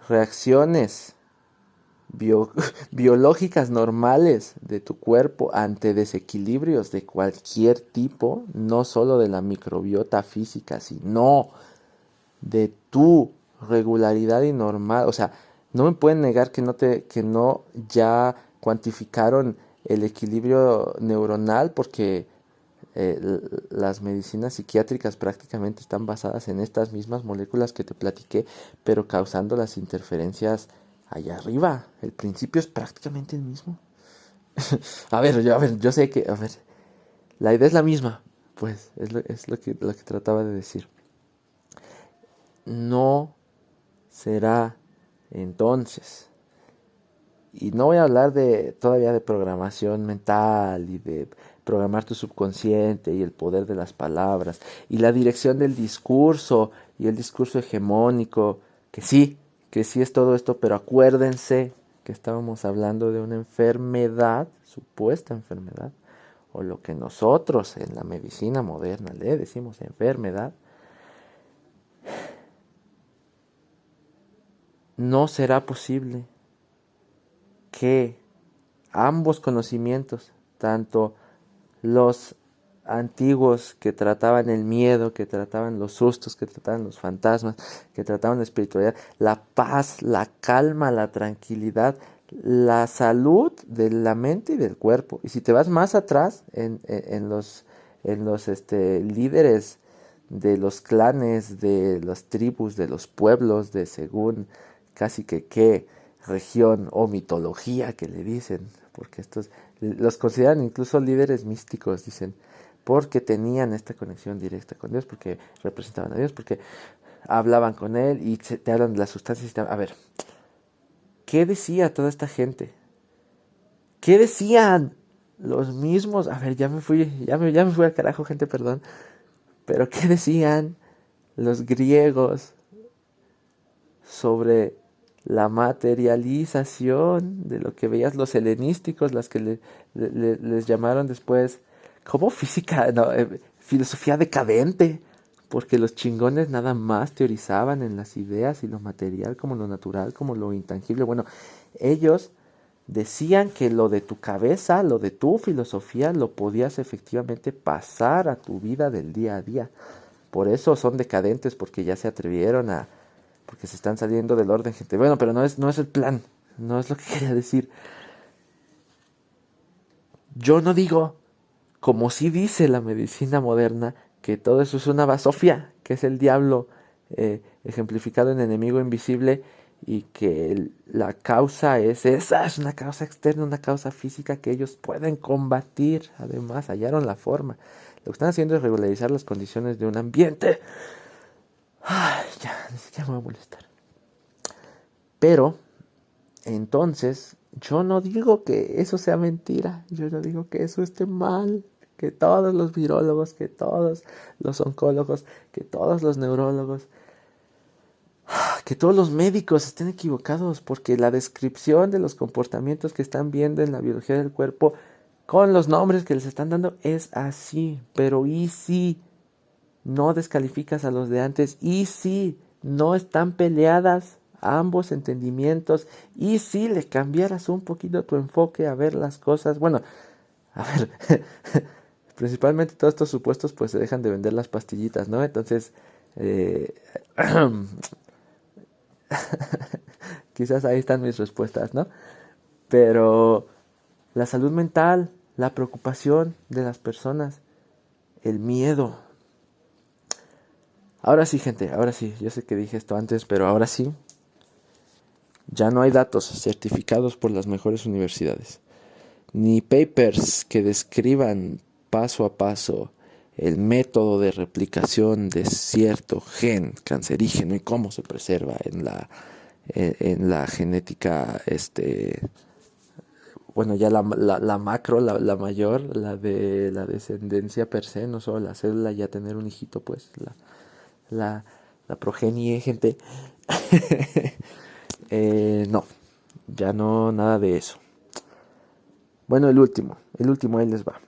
reacciones biológicas normales de tu cuerpo ante desequilibrios de cualquier tipo, no solo de la microbiota física, sino de tu regularidad y normal. O sea, no me pueden negar que no ya cuantificaron el equilibrio neuronal, porque las medicinas psiquiátricas prácticamente están basadas en estas mismas moléculas que te platiqué, pero causando las interferencias allá arriba. El principio es prácticamente el mismo. a ver, yo sé que, a ver, la idea es la misma, pues, es lo que trataba de decir. No será entonces, y no voy a hablar todavía de programación mental y de programar tu subconsciente y el poder de las palabras y la dirección del discurso y el discurso hegemónico, que sí es todo esto, pero acuérdense que estábamos hablando de una enfermedad, supuesta enfermedad, o lo que nosotros en la medicina moderna le decimos enfermedad. No será posible que ambos conocimientos, tanto los antiguos que trataban el miedo, que trataban los sustos, que trataban los fantasmas, que trataban la espiritualidad, la paz, la calma, la tranquilidad, la salud de la mente y del cuerpo. Y si te vas más atrás en los líderes de los clanes, de las tribus, de los pueblos, de según casi que qué región o mitología que le dicen, porque estos los consideran incluso líderes místicos, dicen, porque tenían esta conexión directa con Dios, porque representaban a Dios, porque hablaban con Él y te hablan de las sustancias. A ver, ¿qué decía toda esta gente? ¿Qué decían los mismos? A ver, ya me fui al carajo, gente, perdón. Pero ¿qué decían los griegos sobre la materialización de lo que veías los helenísticos, las que les llamaron después, como física, no, filosofía decadente, porque los chingones nada más teorizaban en las ideas y lo material como lo natural, como lo intangible? Bueno, ellos decían que lo de tu cabeza, lo de tu filosofía, lo podías efectivamente pasar a tu vida del día a día. Por eso son decadentes, porque ya se atrevieron a, porque se están saliendo del orden, gente. Bueno, pero no es el plan, no es lo que quería decir. Yo no digo, como sí dice la medicina moderna, que todo eso es una basofia, que es el diablo ejemplificado en enemigo invisible, y que la causa es esa, es una causa externa, una causa física que ellos pueden combatir. Además, hallaron la forma. Lo que están haciendo es regularizar las condiciones de un ambiente. Ay, ya, ni siquiera me voy a molestar. Pero, entonces, yo no digo que eso sea mentira, yo no digo que eso esté mal, que todos los virólogos, que todos los oncólogos, que todos los neurólogos, que todos los médicos estén equivocados, porque la descripción de los comportamientos que están viendo en la biología del cuerpo, con los nombres que les están dando, es así. Pero ¿y si no descalificas a los de antes? ¿Y si no están peleadas ambos entendimientos? ¿Y si le cambiaras un poquito tu enfoque a ver las cosas? Bueno, a ver, principalmente todos estos supuestos pues se dejan de vender las pastillitas, ¿no? Entonces, quizás ahí están mis respuestas, ¿no? Pero la salud mental, la preocupación de las personas, el miedo. Ahora sí, gente, ahora sí. Yo sé que dije esto antes, pero ahora sí. Ya no hay datos certificados por las mejores universidades, ni papers que describan paso a paso el método de replicación de cierto gen cancerígeno y cómo se preserva en la genética, bueno, ya la macro, la mayor, la de la descendencia per se, no solo la célula, ya tener un hijito, pues, la, la progenie, gente. No, ya no, nada de eso. Bueno, el último, ahí les va.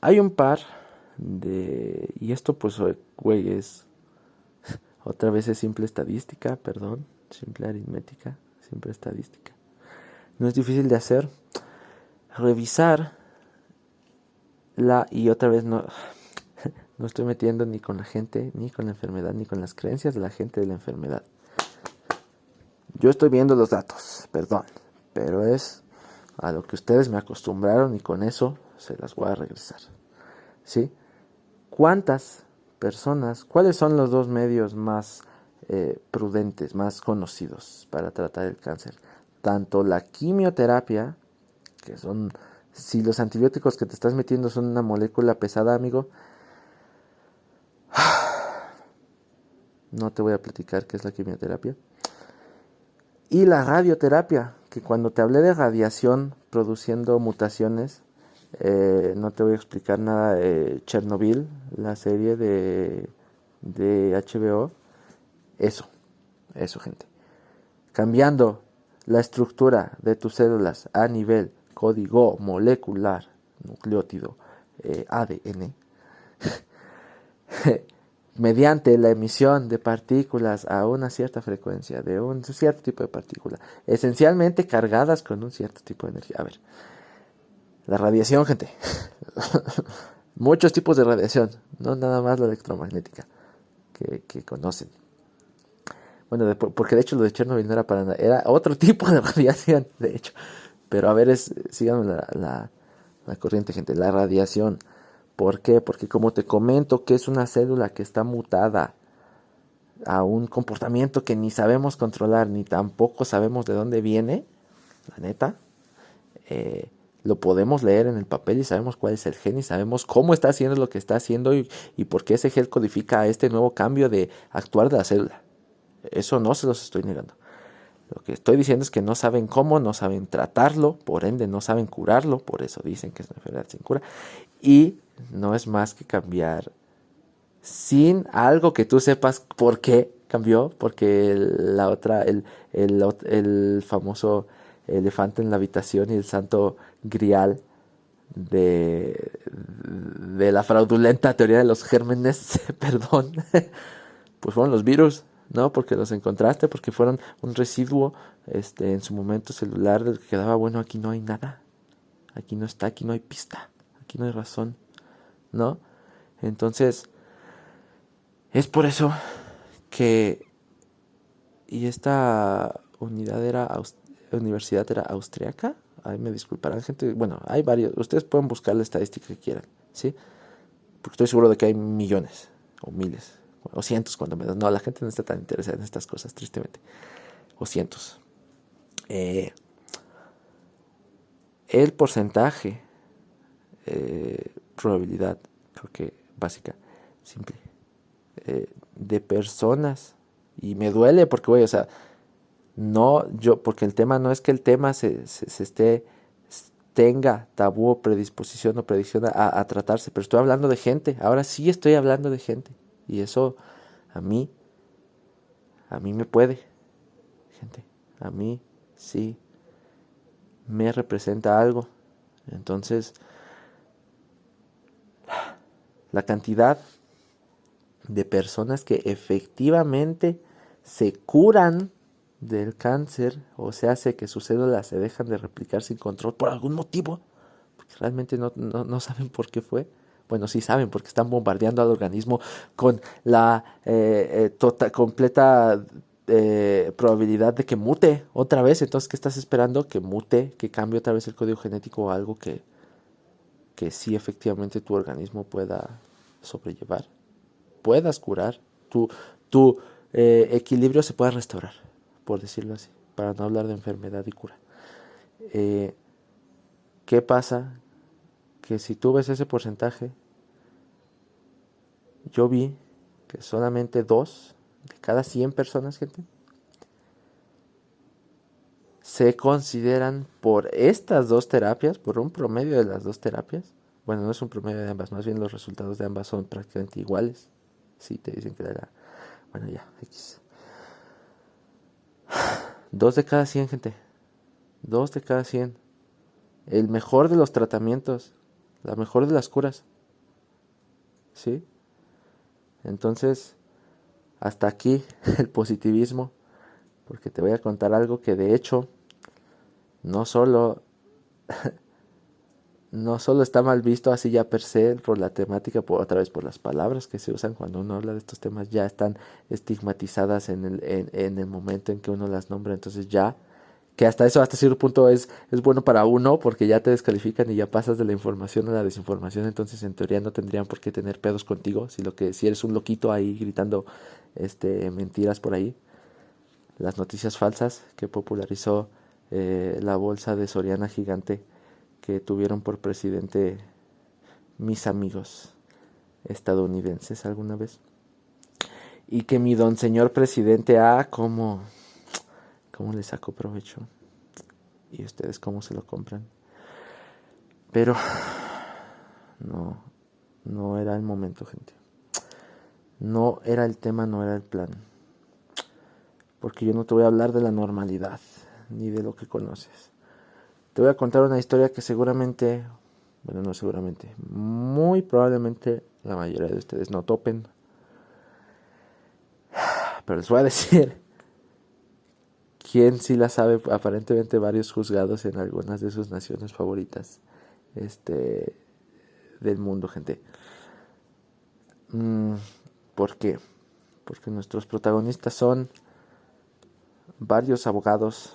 Hay un par y esto pues, güey, otra vez es simple estadística, perdón, simple aritmética, simple estadística. No es difícil de hacer. Revisar y otra vez no, no estoy metiendo ni con la gente, ni con la enfermedad, ni con las creencias de la gente de la enfermedad. Yo estoy viendo los datos, perdón, pero es a lo que ustedes me acostumbraron y con eso se las voy a regresar. ¿Sí? ¿Cuántas personas, cuáles son los dos medios más prudentes, más conocidos para tratar el cáncer? Tanto la quimioterapia, que son, si los antibióticos que te estás metiendo son una molécula pesada, amigo, no te voy a platicar qué es la quimioterapia. Y la radioterapia, que cuando te hablé de radiación produciendo mutaciones, no te voy a explicar nada de Chernobyl, la serie de HBO. Eso, gente. Cambiando la estructura de tus células a nivel código molecular, nucleótido, ADN, mediante la emisión de partículas a una cierta frecuencia, de un cierto tipo de partícula, esencialmente cargadas con un cierto tipo de energía. A ver, La radiación, gente. Muchos tipos de radiación, no nada más la electromagnética que conocen. Bueno, porque de hecho lo de Chernobyl no era para nada, era otro tipo de radiación, de hecho. Pero a ver, síganme la corriente, gente. La radiación. ¿Por qué? Porque como te comento que es una célula que está mutada a un comportamiento que ni sabemos controlar, ni tampoco sabemos de dónde viene, la neta, eh, lo podemos leer en el papel y sabemos cuál es el gen y sabemos cómo está haciendo lo que está haciendo y por qué ese gen codifica este nuevo cambio de actuar de la célula. Eso no se los estoy negando. Lo que estoy diciendo es que no saben cómo, no saben tratarlo, por ende no saben curarlo, por eso dicen que es una enfermedad sin cura. Y no es más que cambiar sin algo que tú sepas por qué cambió, porque el famoso elefante en la habitación y el santo grial de la fraudulenta teoría de los gérmenes, perdón, pues fueron los virus, ¿no? Porque los encontraste, porque fueron un residuo en su momento celular del que quedaba, bueno, aquí no hay nada, aquí no está, aquí no hay pista, aquí no hay razón, ¿no? Entonces, es por eso que, y esta universidad era austriaca, ahí me disculparán gente, bueno, hay varios, ustedes pueden buscar la estadística que quieran, ¿sí? Porque estoy seguro de que hay millones, o miles, o cientos cuando menos, no, la gente no está tan interesada en estas cosas, tristemente, o cientos. El porcentaje, probabilidad, creo que básica, simple, de personas, y me duele porque, güey, o sea, no, porque el tema no es que el tema tenga tabú o predisposición o predicción a tratarse, pero estoy hablando de gente, ahora sí estoy hablando de gente, y eso a mí, a mí me puede, gente, a mí sí me representa algo. Entonces, la cantidad de personas que efectivamente se curan del cáncer, o se hace que sus células se dejan de replicar sin control por algún motivo, porque realmente no saben por qué fue. Bueno, sí saben, porque están bombardeando al organismo con la completa probabilidad de que mute otra vez. Entonces, ¿qué estás esperando? Que mute, que cambie otra vez el código genético o algo que sí efectivamente tu organismo pueda sobrellevar, puedas curar, tu equilibrio se pueda restaurar, por decirlo así, para no hablar de enfermedad y cura. ¿Qué pasa? Que si tú ves ese porcentaje, yo vi que solamente 2 de cada 100 personas, gente, se consideran por estas dos terapias, por un promedio de las dos terapias. Bueno, no es un promedio de ambas, más bien los resultados de ambas son prácticamente iguales. Sí, te dicen que era, bueno, ya, X. 2 de cada 100, gente. 2 de cada 100. El mejor de los tratamientos, la mejor de las curas. ¿Sí? Entonces, hasta aquí el positivismo, porque te voy a contar algo que de hecho no solo no solo está mal visto así ya per se por la temática, otra vez por las palabras que se usan cuando uno habla de estos temas, ya están estigmatizadas en el momento en que uno las nombra, entonces ya, que hasta eso, hasta cierto punto es bueno para uno, porque ya te descalifican y ya pasas de la información a la desinformación, entonces en teoría no tendrían por qué tener pedos contigo, si eres un loquito ahí gritando mentiras por ahí. Las noticias falsas que popularizó la bolsa de Soriana gigante que tuvieron por presidente mis amigos estadounidenses alguna vez. Y que mi don señor presidente, cómo le sacó provecho. Y ustedes cómo se lo compran. Pero no era el momento, gente. No era el tema, no era el plan. Porque yo no te voy a hablar de la normalidad, ni de lo que conoces. Te voy a contar una historia que seguramente, bueno, no seguramente, muy probablemente la mayoría de ustedes no topen. Pero les voy a decir quién sí la sabe, aparentemente varios juzgados en algunas de sus naciones favoritas. este, del mundo, gente. ¿Por qué? Porque nuestros protagonistas son varios abogados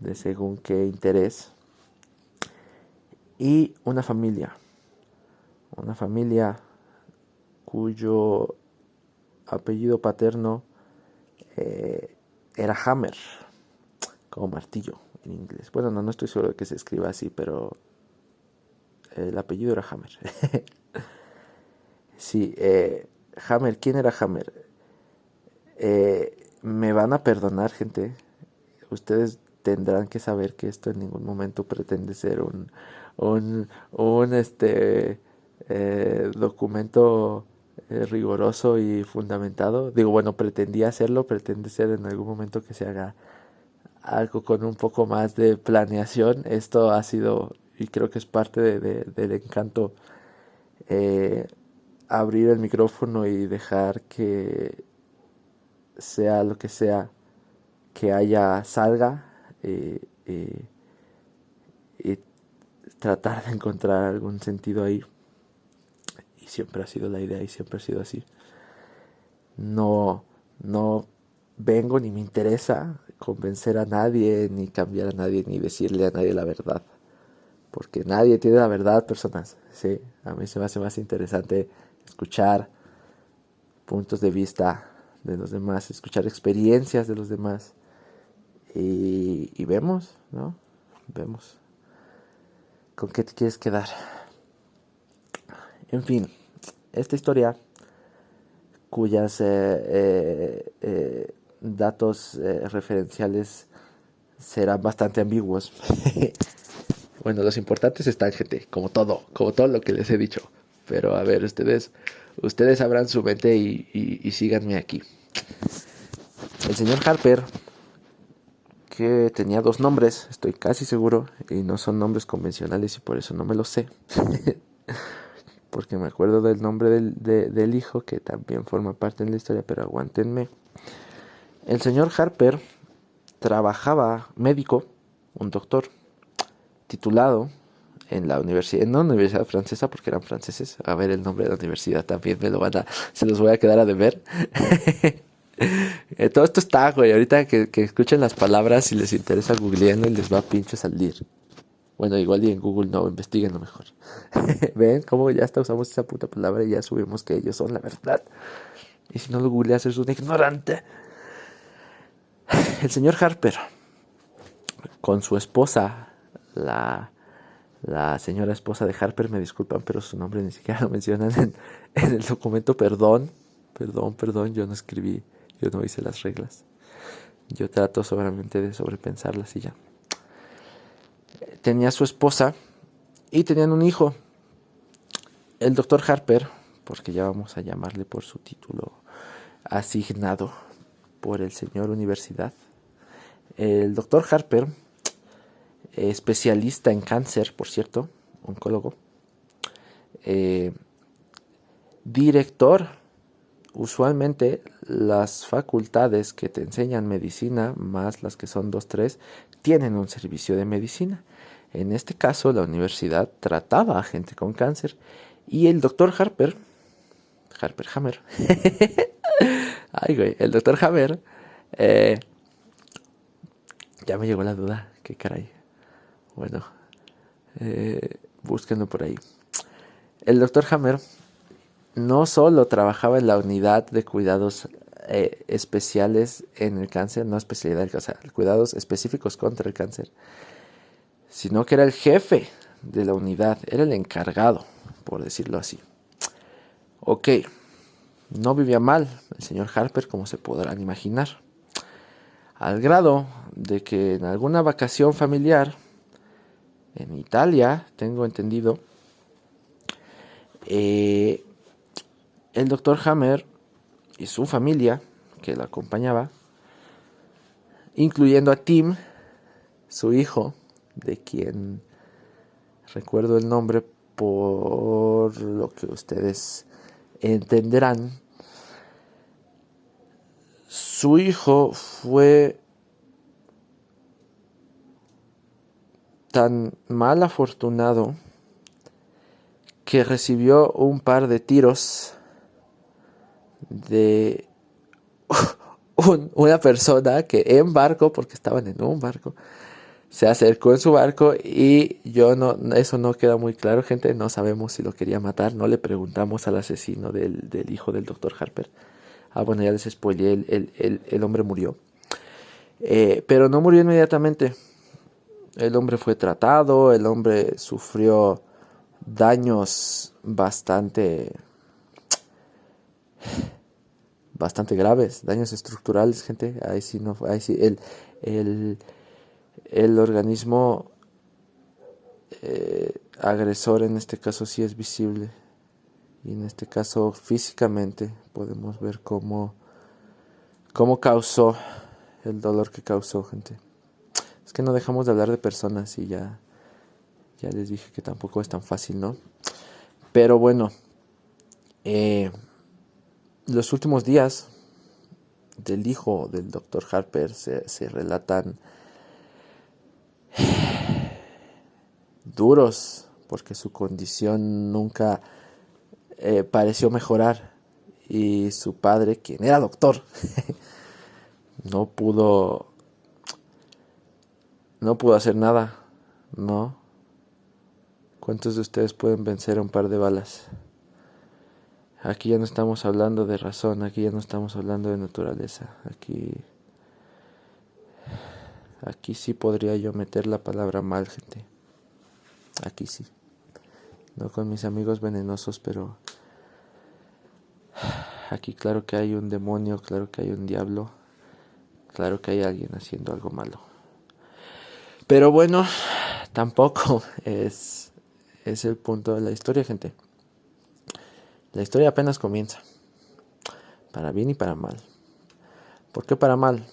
de según qué interés y una familia cuyo apellido paterno era Hammer, como martillo en inglés. Bueno, no estoy seguro de que se escriba así, pero el apellido era Hammer. Sí, Hammer, ¿quién era Hammer? Me van a perdonar, gente. Ustedes tendrán que saber que esto en ningún momento pretende ser un documento riguroso y fundamentado. Digo, bueno, pretendía hacerlo, pretende ser en algún momento que se haga algo con un poco más de planeación. Esto ha sido, y creo que es parte del encanto, eh, abrir el micrófono y dejar que sea lo que sea que haya salga, y tratar de encontrar algún sentido ahí. Y siempre ha sido la idea y siempre ha sido así. No, no vengo ni me interesa convencer a nadie, ni cambiar a nadie, ni decirle a nadie la verdad. Porque nadie tiene la verdad, personas. Sí, a mí se me hace más interesante escuchar puntos de vista de los demás, escuchar experiencias de los demás. Y vemos, ¿no? Vemos. ¿Con qué te quieres quedar? En fin, esta historia, cuyas datos referenciales serán bastante ambiguos. Bueno, los importantes están, gente, como todo lo que les he dicho. Pero a ver, ustedes abran su mente y síganme aquí. El señor Harper, que tenía dos nombres, estoy casi seguro, y no son nombres convencionales y por eso no me los sé. Porque me acuerdo del nombre del hijo, que también forma parte de la historia, pero aguántenme. El señor Harper trabajaba médico, un doctor, titulado en la universidad, en una universidad francesa, porque eran franceses. A ver, el nombre de la universidad también se los voy a quedar a deber. Todo esto está, güey. Ahorita que escuchen las palabras, si les interesa googleando, les va a pinche salir. Bueno, igual y en Google no, investiguenlo mejor. ¿Ven cómo ya hasta usamos esa puta palabra y ya subimos que ellos son la verdad? Y si no lo googleas, eres un ignorante. El señor Harper, con su esposa, la señora esposa de Harper, me disculpan, pero su nombre ni siquiera lo mencionan en el documento. Perdón, yo no escribí, yo no hice las reglas. Yo trato solamente de sobrepensarlas y ya. Tenía su esposa y tenían un hijo. El doctor Harper, porque ya vamos a llamarle por su título asignado por el señor Universidad. El doctor Harper, especialista en cáncer, por cierto, oncólogo, director. Usualmente las facultades que te enseñan medicina, más las que son 2, 3, tienen un servicio de medicina. En este caso, la universidad trataba a gente con cáncer y el doctor Harper Hammer, ay, güey, el doctor Hammer, ya me llegó la duda, qué caray. Bueno, búsquenlo por ahí. El doctor Hammer no solo trabajaba en la unidad de cuidados especiales en el cáncer, no especialidad, o sea, cuidados específicos contra el cáncer, sino que era el jefe de la unidad, era el encargado, por decirlo así. Ok, no vivía mal el señor Harper, como se podrán imaginar, al grado de que en alguna vacación familiar en Italia, tengo entendido, el doctor Hammer y su familia que lo acompañaba, incluyendo a Tim, su hijo, de quien recuerdo el nombre por lo que ustedes entenderán. Su hijo fue tan mal afortunado que recibió un par de tiros de una persona que en barco, porque estaban en un barco, se acercó en su barco y eso no queda muy claro, gente, no sabemos si lo quería matar, no le preguntamos al asesino del hijo del doctor Harper. Bueno, ya les spoileé, el hombre murió. Pero no murió inmediatamente. El hombre fue tratado, el hombre sufrió daños bastante graves, daños estructurales, gente. Ahí sí no, ahí sí el organismo agresor en este caso sí es visible, y en este caso físicamente podemos ver cómo causó el dolor que causó, gente. Es que no dejamos de hablar de personas y ya les dije que tampoco es tan fácil, ¿no? Pero bueno, los últimos días del hijo del doctor Harper se relatan duros, porque su condición nunca pareció mejorar, y su padre, quien era doctor, no pudo hacer nada, ¿no? ¿Cuántos de ustedes pueden vencer a un par de balas? Aquí ya no estamos hablando de razón, aquí ya no estamos hablando de naturaleza, aquí sí podría yo meter la palabra mal, gente. Aquí sí. No con mis amigos venenosos, pero aquí claro que hay un demonio, claro que hay un diablo, claro que hay alguien haciendo algo malo. Pero bueno, tampoco es el punto de la historia, gente. La historia apenas comienza, para bien y para mal. ¿Por qué para mal?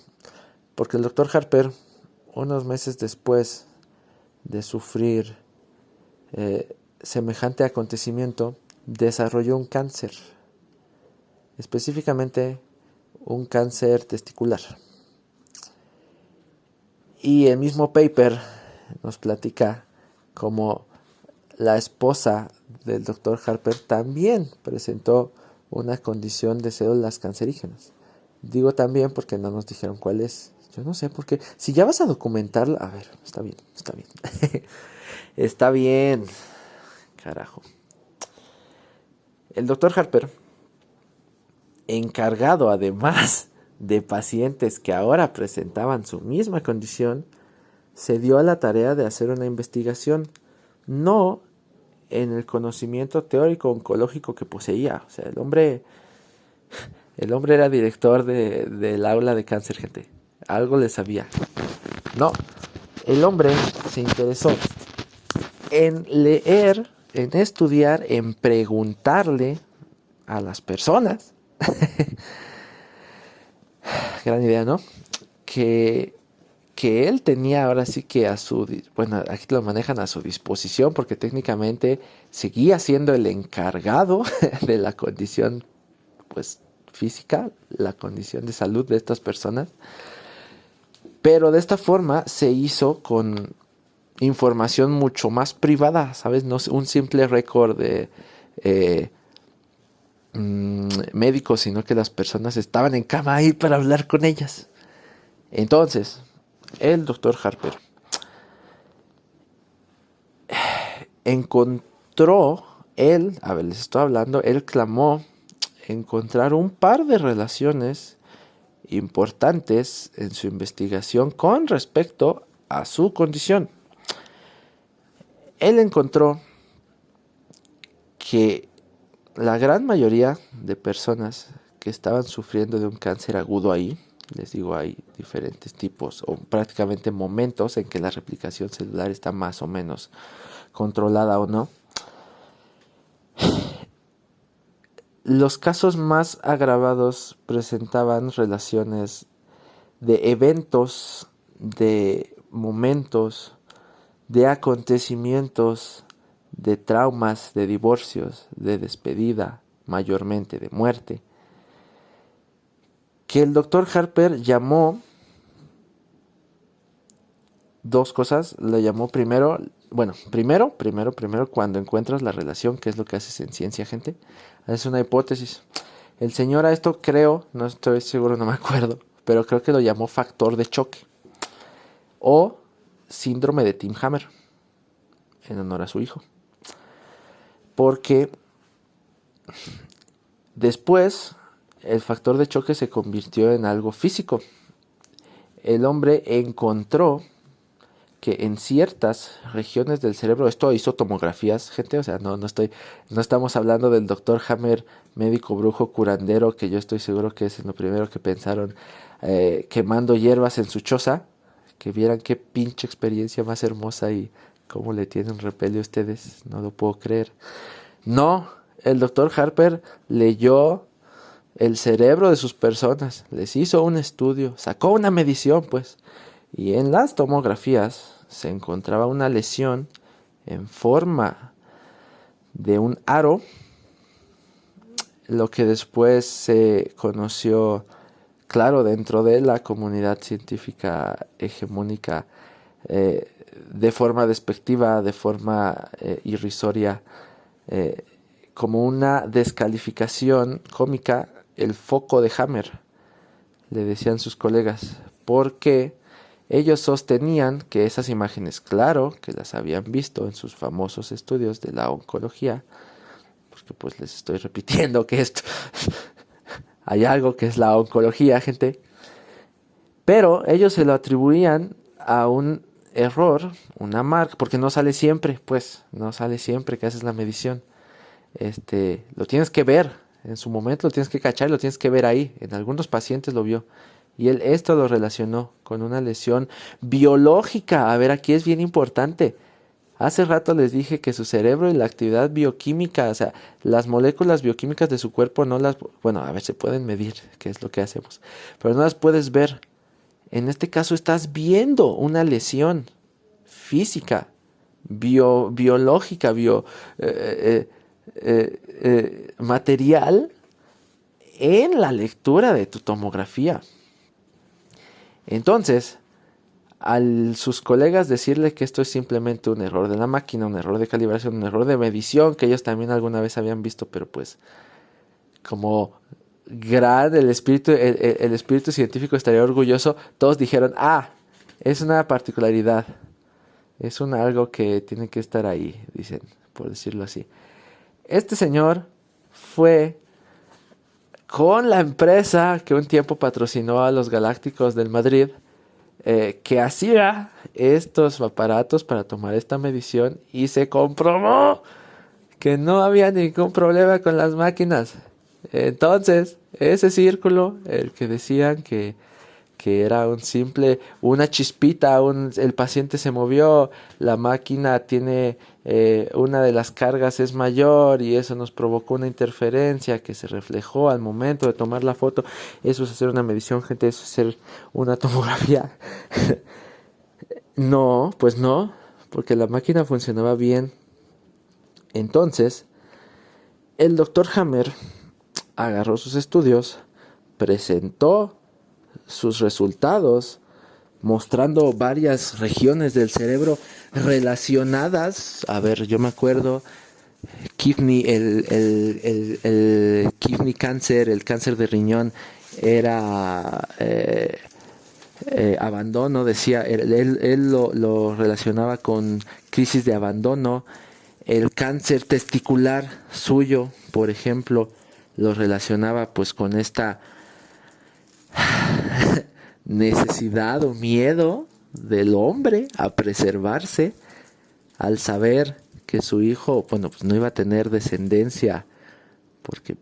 Porque el doctor Harper, unos meses después de sufrir semejante acontecimiento, desarrolló un cáncer, específicamente un cáncer testicular. Y el mismo paper nos platica cómo la esposa del doctor Harper también presentó una condición de células cancerígenas. Digo también porque no nos dijeron cuál es. Yo no sé por qué. Si ya vas a documentarla, a ver, está bien. Está bien. Carajo. El doctor Harper, encargado además de pacientes que ahora presentaban su misma condición, se dio a la tarea de hacer una investigación, no en el conocimiento teórico oncológico que poseía. O sea, el hombre era director del aula de cáncer, gente. Algo le sabía. No, el hombre se interesó en leer, en estudiar, en preguntarle a las personas. Gran idea, ¿no? Que él tenía ahora sí que aquí lo manejan a su disposición, porque técnicamente seguía siendo el encargado de la condición, pues, física, la condición de salud de estas personas. Pero de esta forma se hizo con información mucho más privada, ¿sabes? No un simple récord de médicos, sino que las personas estaban en cama ahí para hablar con ellas. Entonces, el doctor Harper encontró, les estoy hablando, él clamó encontrar un par de relaciones importantes en su investigación con respecto a su condición. Él encontró que la gran mayoría de personas que estaban sufriendo de un cáncer agudo ahí, les digo, hay diferentes tipos o prácticamente momentos en que la replicación celular está más o menos controlada o no. Los casos más agravados presentaban relaciones de eventos, de momentos, de acontecimientos, de traumas, de divorcios, de despedida, mayormente de muerte, que el doctor Harper llamó dos cosas. Le llamó primero, bueno, primero, cuando encuentras la relación, que es lo que haces en ciencia, gente. Es una hipótesis. El señor a esto creo, no estoy seguro, no me acuerdo, pero creo que lo llamó factor de choque o síndrome de Tim Hammer, en honor a su hijo. Porque después el factor de choque se convirtió en algo físico. El hombre encontró que en ciertas regiones del cerebro, esto hizo tomografías, gente, o sea, no estamos hablando del doctor Hammer, médico brujo curandero, que yo estoy seguro que es lo primero que pensaron, quemando hierbas en su choza, que vieran qué pinche experiencia más hermosa y cómo le tienen repele a ustedes, no lo puedo creer. No, el doctor Harper leyó el cerebro de sus personas, les hizo un estudio, sacó una medición, pues, y en las tomografías se encontraba una lesión en forma de un aro, lo que después se conoció, claro, dentro de la comunidad científica hegemónica, de forma despectiva, de forma irrisoria, como una descalificación cómica, el foco de Hammer, le decían sus colegas, porque ellos sostenían que esas imágenes, claro, que las habían visto en sus famosos estudios de la oncología, porque pues les estoy repitiendo que esto hay algo que es la oncología, gente, pero ellos se lo atribuían a un error, una marca, porque no sale siempre, pues, no sale siempre que haces la medición. Lo tienes que ver, en su momento lo tienes que cachar, lo tienes que ver ahí. En algunos pacientes lo vio. Y él esto lo relacionó con una lesión biológica. A ver, aquí es bien importante. Hace rato les dije que su cerebro y la actividad bioquímica, o sea, las moléculas bioquímicas de su cuerpo no las... Bueno, a ver, se pueden medir, que es lo que hacemos. Pero no las puedes ver. En este caso estás viendo una lesión física, biológica, material en la lectura de tu tomografía. Entonces, sus colegas decirle que esto es simplemente un error de la máquina, un error de calibración, un error de medición, que ellos también alguna vez habían visto, pero pues como el espíritu científico estaría orgulloso, todos dijeron, es una particularidad, es algo que tiene que estar ahí, dicen, por decirlo así. Este señor fue con la empresa que un tiempo patrocinó a los Galácticos del Madrid, que hacía estos aparatos para tomar esta medición, y se comprobó que no había ningún problema con las máquinas. Entonces, ese círculo, el que decían que era una chispita, el paciente se movió, la máquina tiene, una de las cargas es mayor y eso nos provocó una interferencia que se reflejó al momento de tomar la foto. Eso es hacer una medición, gente, eso es hacer una tomografía. No, pues no, porque la máquina funcionaba bien. Entonces, el doctor Hammer agarró sus estudios, presentó sus resultados, mostrando varias regiones del cerebro relacionadas. A ver, yo me acuerdo, kidney, el kidney cancer, el cáncer de riñón, era abandono, decía, él lo relacionaba con crisis de abandono. El cáncer testicular suyo, por ejemplo, lo relacionaba pues con esta necesidad o miedo del hombre a preservarse al saber que su hijo, bueno, pues no iba a tener descendencia porque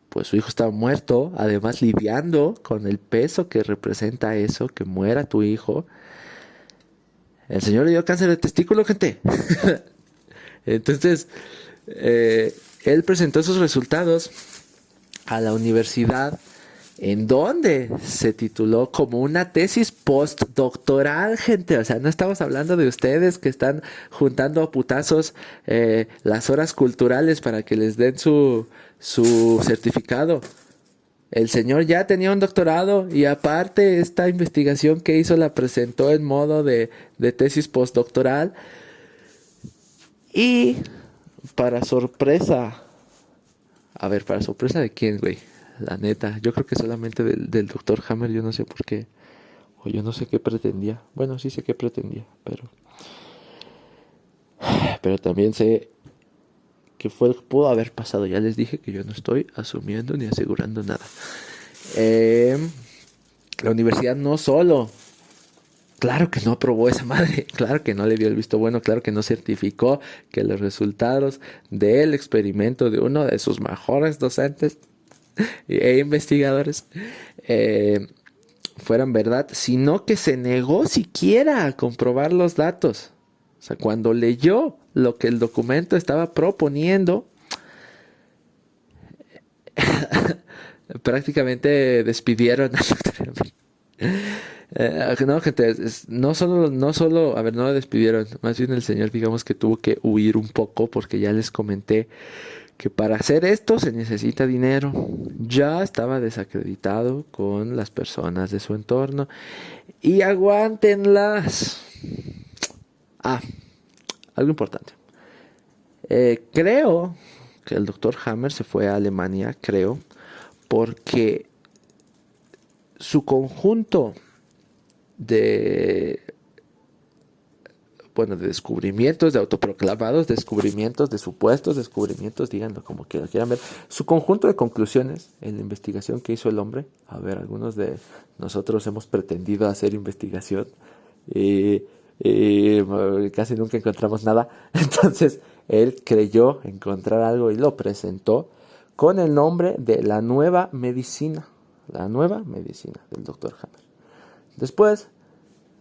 pues su hijo estaba muerto, además lidiando con el peso que representa eso, que muera tu hijo. El señor le dio cáncer de testículo, gente. Entonces, él presentó sus resultados a la universidad, en donde se tituló como una tesis postdoctoral, gente. O sea, no estamos hablando de ustedes que están juntando a putazos las horas culturales para que les den su certificado. El señor ya tenía un doctorado y aparte esta investigación que hizo la presentó en modo de tesis postdoctoral. Y para sorpresa, a ver, para sorpresa de quién, güey, la neta, yo creo que solamente del doctor Hammer, yo no sé por qué, o yo no sé qué pretendía. Bueno, sí sé qué pretendía, pero también sé que fue lo que pudo haber pasado. Ya les dije que yo no estoy asumiendo ni asegurando nada. Eh, la universidad no solo, claro que no aprobó esa madre, claro que no le dio el visto bueno, claro que no certificó que los resultados del experimento de uno de sus mejores docentes e investigadores eh, fueran verdad, sino que se negó siquiera a comprobar los datos. O sea, cuando leyó lo que el documento estaba proponiendo, prácticamente despidieron al doctor. No, gente, no solo, a ver, no lo despidieron, más bien el señor, digamos que tuvo que huir un poco porque ya les comenté que para hacer esto se necesita dinero. Ya estaba desacreditado con las personas de su entorno y aguántenlas. Ah, algo importante. Creo que el doctor Hammer se fue a Alemania, creo, porque su conjunto de, bueno, de descubrimientos, de autoproclamados descubrimientos, de supuestos descubrimientos, díganlo como quieran ver, su conjunto de conclusiones en la investigación que hizo el hombre. A ver, algunos de nosotros hemos pretendido hacer investigación y, y casi nunca encontramos nada. Entonces, él creyó encontrar algo y lo presentó con el nombre de la nueva medicina del doctor Hammer. Después,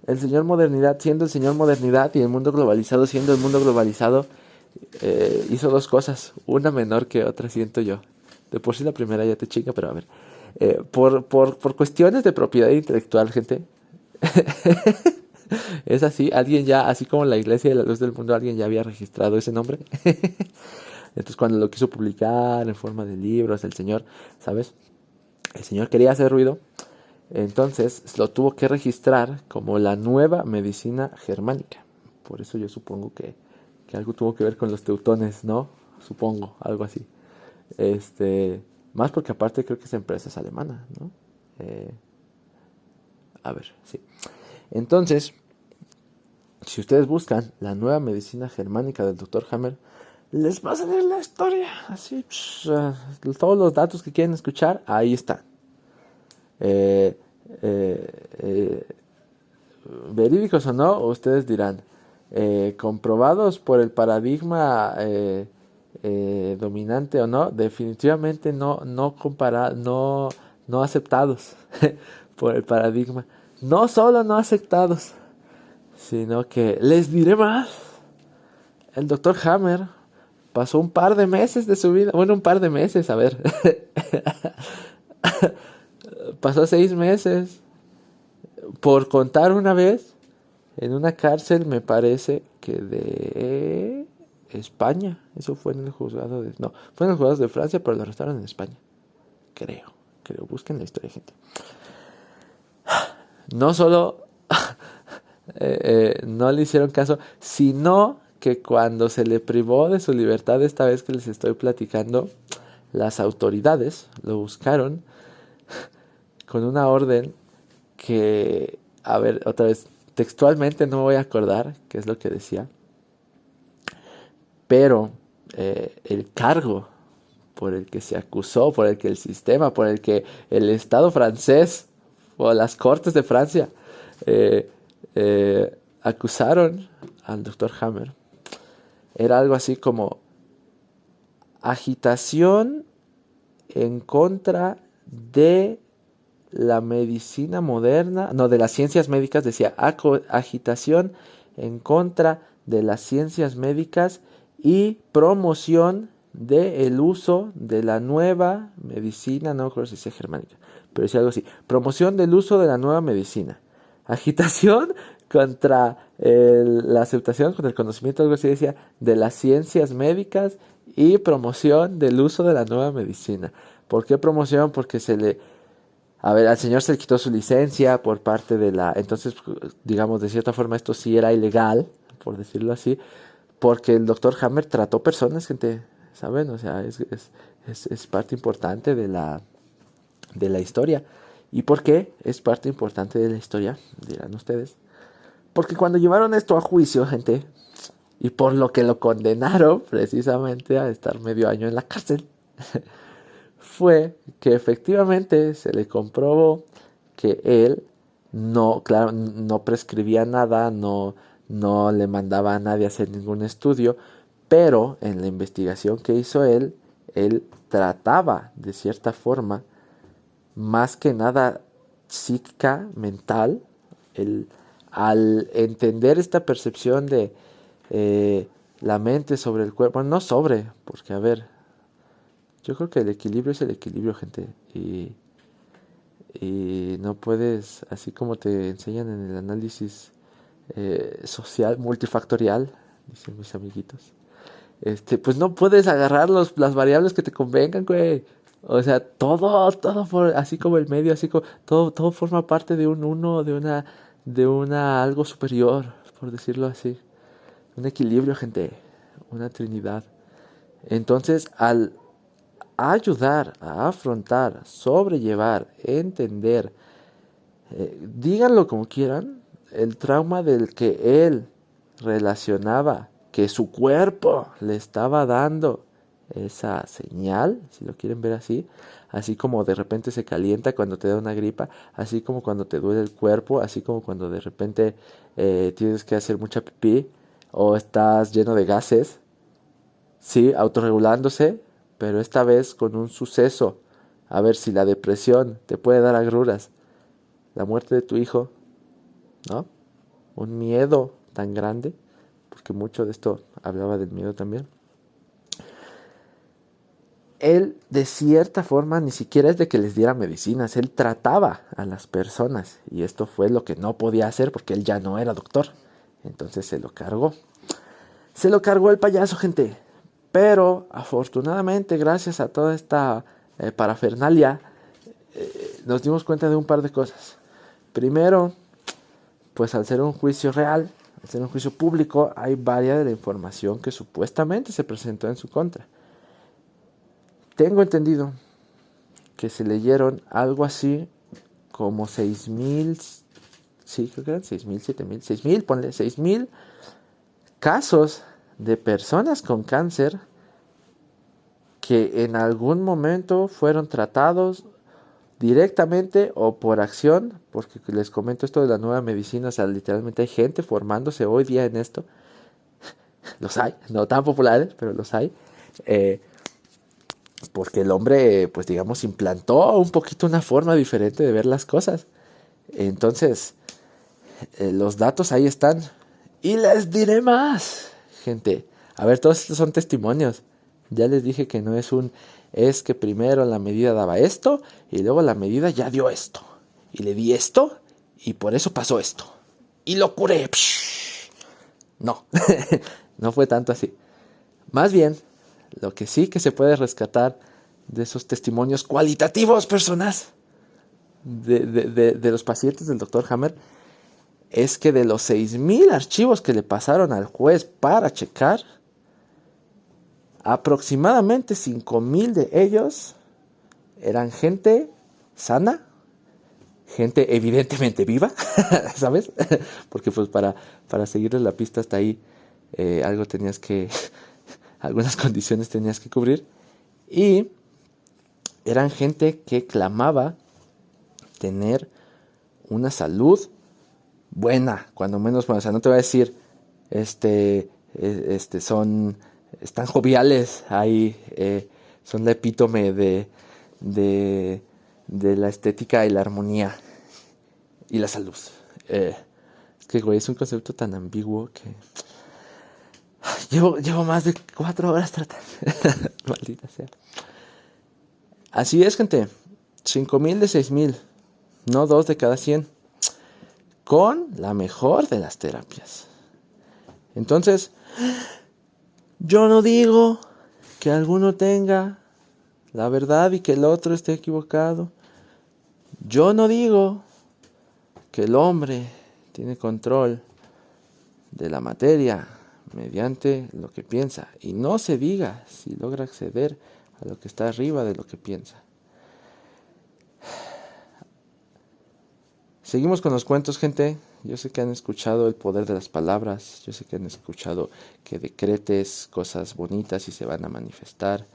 el señor modernidad, siendo el señor modernidad y el mundo globalizado, siendo el mundo globalizado, hizo dos cosas, una menor que otra, siento yo. De por sí la primera ya te chinga, pero a ver. Por cuestiones de propiedad intelectual, gente, es así, alguien ya, así como la Iglesia de la Luz del Mundo, alguien ya había registrado ese nombre. Entonces cuando lo quiso publicar en forma de libros, el señor, ¿sabes? El señor quería hacer ruido. Entonces lo tuvo que registrar como la nueva medicina germánica. Por eso yo supongo que algo tuvo que ver con los teutones, ¿no? Supongo, algo así. Más porque aparte creo que esa empresa es alemana, ¿no? A ver, sí. Entonces, si ustedes buscan la nueva medicina germánica del Dr. Hammer, les va a salir la historia. Así, todos los datos que quieren escuchar, ahí están. Eh, eh, Verídicos o no, ustedes dirán, comprobados por el paradigma dominante o no, definitivamente no aceptados por el paradigma. No solo no aceptados, sino que les diré más. El doctor Hammer pasó un par de meses de su vida, bueno, un par de meses, a ver, pasó 6 meses, por contar una vez, en una cárcel, me parece que de España. Eso fue en el juzgado de... No, fue en los juzgados de Francia, pero lo arrestaron en España. Creo. Busquen la historia, gente. No solo no le hicieron caso, sino que cuando se le privó de su libertad, esta vez que les estoy platicando, las autoridades lo buscaron con una orden que, a ver, otra vez, textualmente no me voy a acordar qué es lo que decía, pero el cargo por el que se acusó, por el que el sistema, por el que el Estado francés o las Cortes de Francia eh, acusaron al doctor Hammer, era algo así como agitación en contra de la medicina moderna, no, de las ciencias médicas, decía agitación en contra de las ciencias médicas y promoción del uso de la nueva medicina, no creo si sea germánica, pero decía algo así, promoción del uso de la nueva medicina, agitación contra la aceptación, contra el conocimiento, algo así decía, de las ciencias médicas y promoción del uso de la nueva medicina. ¿Por qué promoción? Porque al señor se le quitó su licencia por parte de la... Entonces, digamos, de cierta forma esto sí era ilegal, por decirlo así, porque el doctor Hammer trató personas, gente, ¿saben? O sea, es parte importante de la historia. ¿Y por qué es parte importante de la historia? Dirán ustedes. Porque cuando llevaron esto a juicio, gente, y por lo que lo condenaron precisamente a estar medio año en la cárcel, fue que efectivamente se le comprobó que él no, claro, no prescribía nada, no le mandaba a nadie a hacer ningún estudio, pero en la investigación que hizo él trataba de cierta forma, más que nada psíquica, mental, al entender esta percepción de la mente sobre el cuerpo, bueno, no sobre, porque a ver, yo creo que el equilibrio es el equilibrio, gente, y no puedes, así como te enseñan en el análisis social, multifactorial, dicen mis amiguitos, pues no puedes agarrar las variables que te convengan, güey. O sea, así como el medio, así como, todo forma parte de un uno, de una algo superior, por decirlo así. Un equilibrio, gente, una trinidad. Entonces, al ayudar a afrontar, sobrellevar, entender, díganlo como quieran, el trauma del que él relacionaba, que su cuerpo le estaba dando esa señal, si lo quieren ver así como de repente se calienta cuando te da una gripa, así como cuando te duele el cuerpo, así como cuando de repente tienes que hacer mucha pipí o estás lleno de gases, sí, autorregulándose, pero esta vez con un suceso. A ver si la depresión te puede dar agruras, la muerte de tu hijo, ¿no? Un miedo tan grande, porque mucho de esto hablaba del miedo también. Él, de cierta forma, ni siquiera es de que les diera medicinas, él trataba a las personas, y esto fue lo que no podía hacer porque él ya no era doctor. Entonces se lo cargó. Se lo cargó el payaso, gente. Pero, afortunadamente, gracias a toda esta parafernalia, nos dimos cuenta de un par de cosas. Primero, pues al ser un juicio real, al ser un juicio público, hay varias de la información que supuestamente se presentó en su contra. Tengo entendido que se leyeron algo así como 6,000, sí, creo que eran 6,000, 7,000, 6,000, ponle 6,000 casos de personas con cáncer que en algún momento fueron tratados directamente o por acción, porque les comento esto de la nueva medicina, o sea, literalmente hay gente formándose hoy día en esto, los hay, no tan populares, pero los hay, porque el hombre, pues digamos, implantó un poquito una forma diferente de ver las cosas. Entonces, los datos ahí están, y les diré más, gente. A ver, todos estos son testimonios. Ya les dije que no es que primero la medida daba esto y luego la medida ya dio esto. Y le di esto y por eso pasó esto. Y lo curé. No, no fue tanto así. Más bien, lo que sí que se puede rescatar de esos testimonios cualitativos, personas, de los pacientes del Dr. Hammer, es que de los 6,000 archivos que le pasaron al juez para checar, aproximadamente 5,000 de ellos eran gente sana, gente evidentemente viva, ¿sabes? Porque pues para seguirles la pista hasta ahí, algunas condiciones tenías que cubrir. Y eran gente que clamaba tener una salud buena, cuando menos, bueno, o sea, no te voy a decir, están joviales ahí, son la epítome de la estética y la armonía y la salud. Es que, güey, es un concepto tan ambiguo que llevo más de 4 horas tratando. Maldita sea. Así es, gente. 5,000 de 6,000, no 2 de cada 100. Con la mejor de las terapias. Entonces, yo no digo que alguno tenga la verdad y que el otro esté equivocado. Yo no digo que el hombre tiene control de la materia mediante lo que piensa. Y no se diga si logra acceder a lo que está arriba de lo que piensa. Seguimos con los cuentos, gente. Yo sé que han escuchado el poder de las palabras. Yo sé que han escuchado que decretes cosas bonitas y se van a manifestar.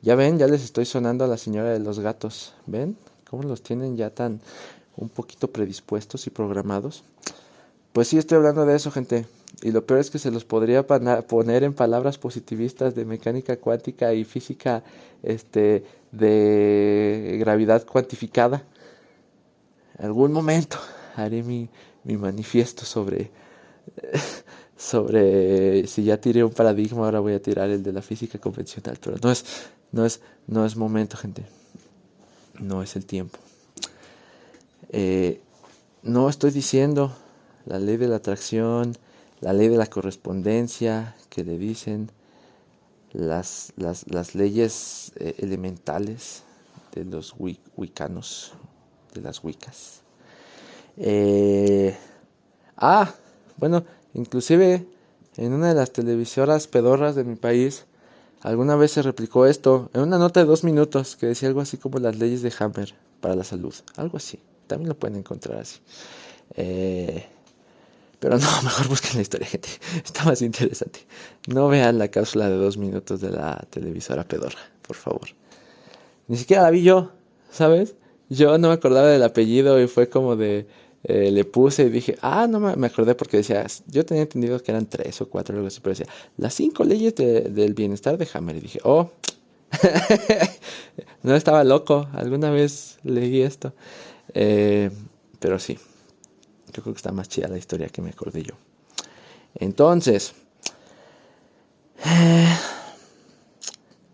Ya ven, ya les estoy sonando a la señora de los gatos. ¿Ven? ¿Cómo los tienen ya tan un poquito predispuestos y programados? Pues sí, estoy hablando de eso, gente. Y lo peor es que se los podría poner en palabras positivistas de mecánica cuántica y física de gravedad cuantificada. En algún momento haré mi manifiesto sobre si ya tiré un paradigma, ahora voy a tirar el de la física convencional. Pero no es momento, gente. No es el tiempo. No estoy diciendo la ley de la atracción, la ley de la correspondencia, que le dicen las leyes elementales de los wicanos, de las wicas. Bueno, inclusive en una de las televisoras pedorras de mi país, alguna vez se replicó esto en una nota de 2 minutos que decía algo así como las leyes de Hammer para la salud, algo así. También lo pueden encontrar así. Pero no, mejor busquen la historia, gente. Está más interesante. No vean la cápsula de 2 minutos de la televisora pedorra, por favor. Ni siquiera la vi yo, ¿sabes? Yo no me acordaba del apellido y fue como de... le puse y dije, no me acordé porque decía, yo tenía entendido que eran 3 o 4, algo así, pero decía, las 5 leyes del bienestar de Hammer. Y dije, no estaba loco, alguna vez leí esto. Pero sí, yo creo que está más chida la historia que me acordé yo. Entonces,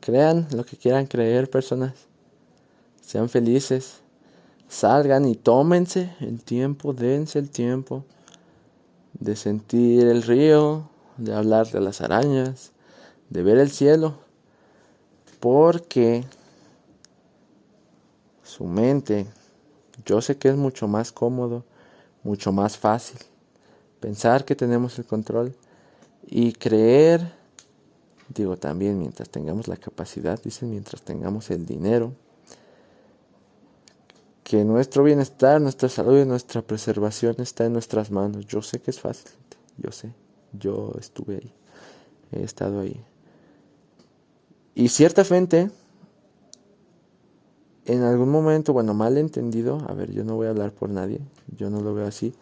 crean lo que quieran creer, personas. Sean felices. Salgan y tómense el tiempo, dense el tiempo de sentir el río, de hablar de las arañas, de ver el cielo. Porque su mente, yo sé que es mucho más cómodo, mucho más fácil pensar que tenemos el control y creer, digo también mientras tengamos la capacidad, dicen mientras tengamos el dinero, que nuestro bienestar, nuestra salud y nuestra preservación está en nuestras manos. Yo sé que es fácil, yo sé, yo estuve ahí, he estado ahí. Y ciertamente, en algún momento, bueno, mal entendido, a ver, yo no voy a hablar por nadie, yo no lo veo así,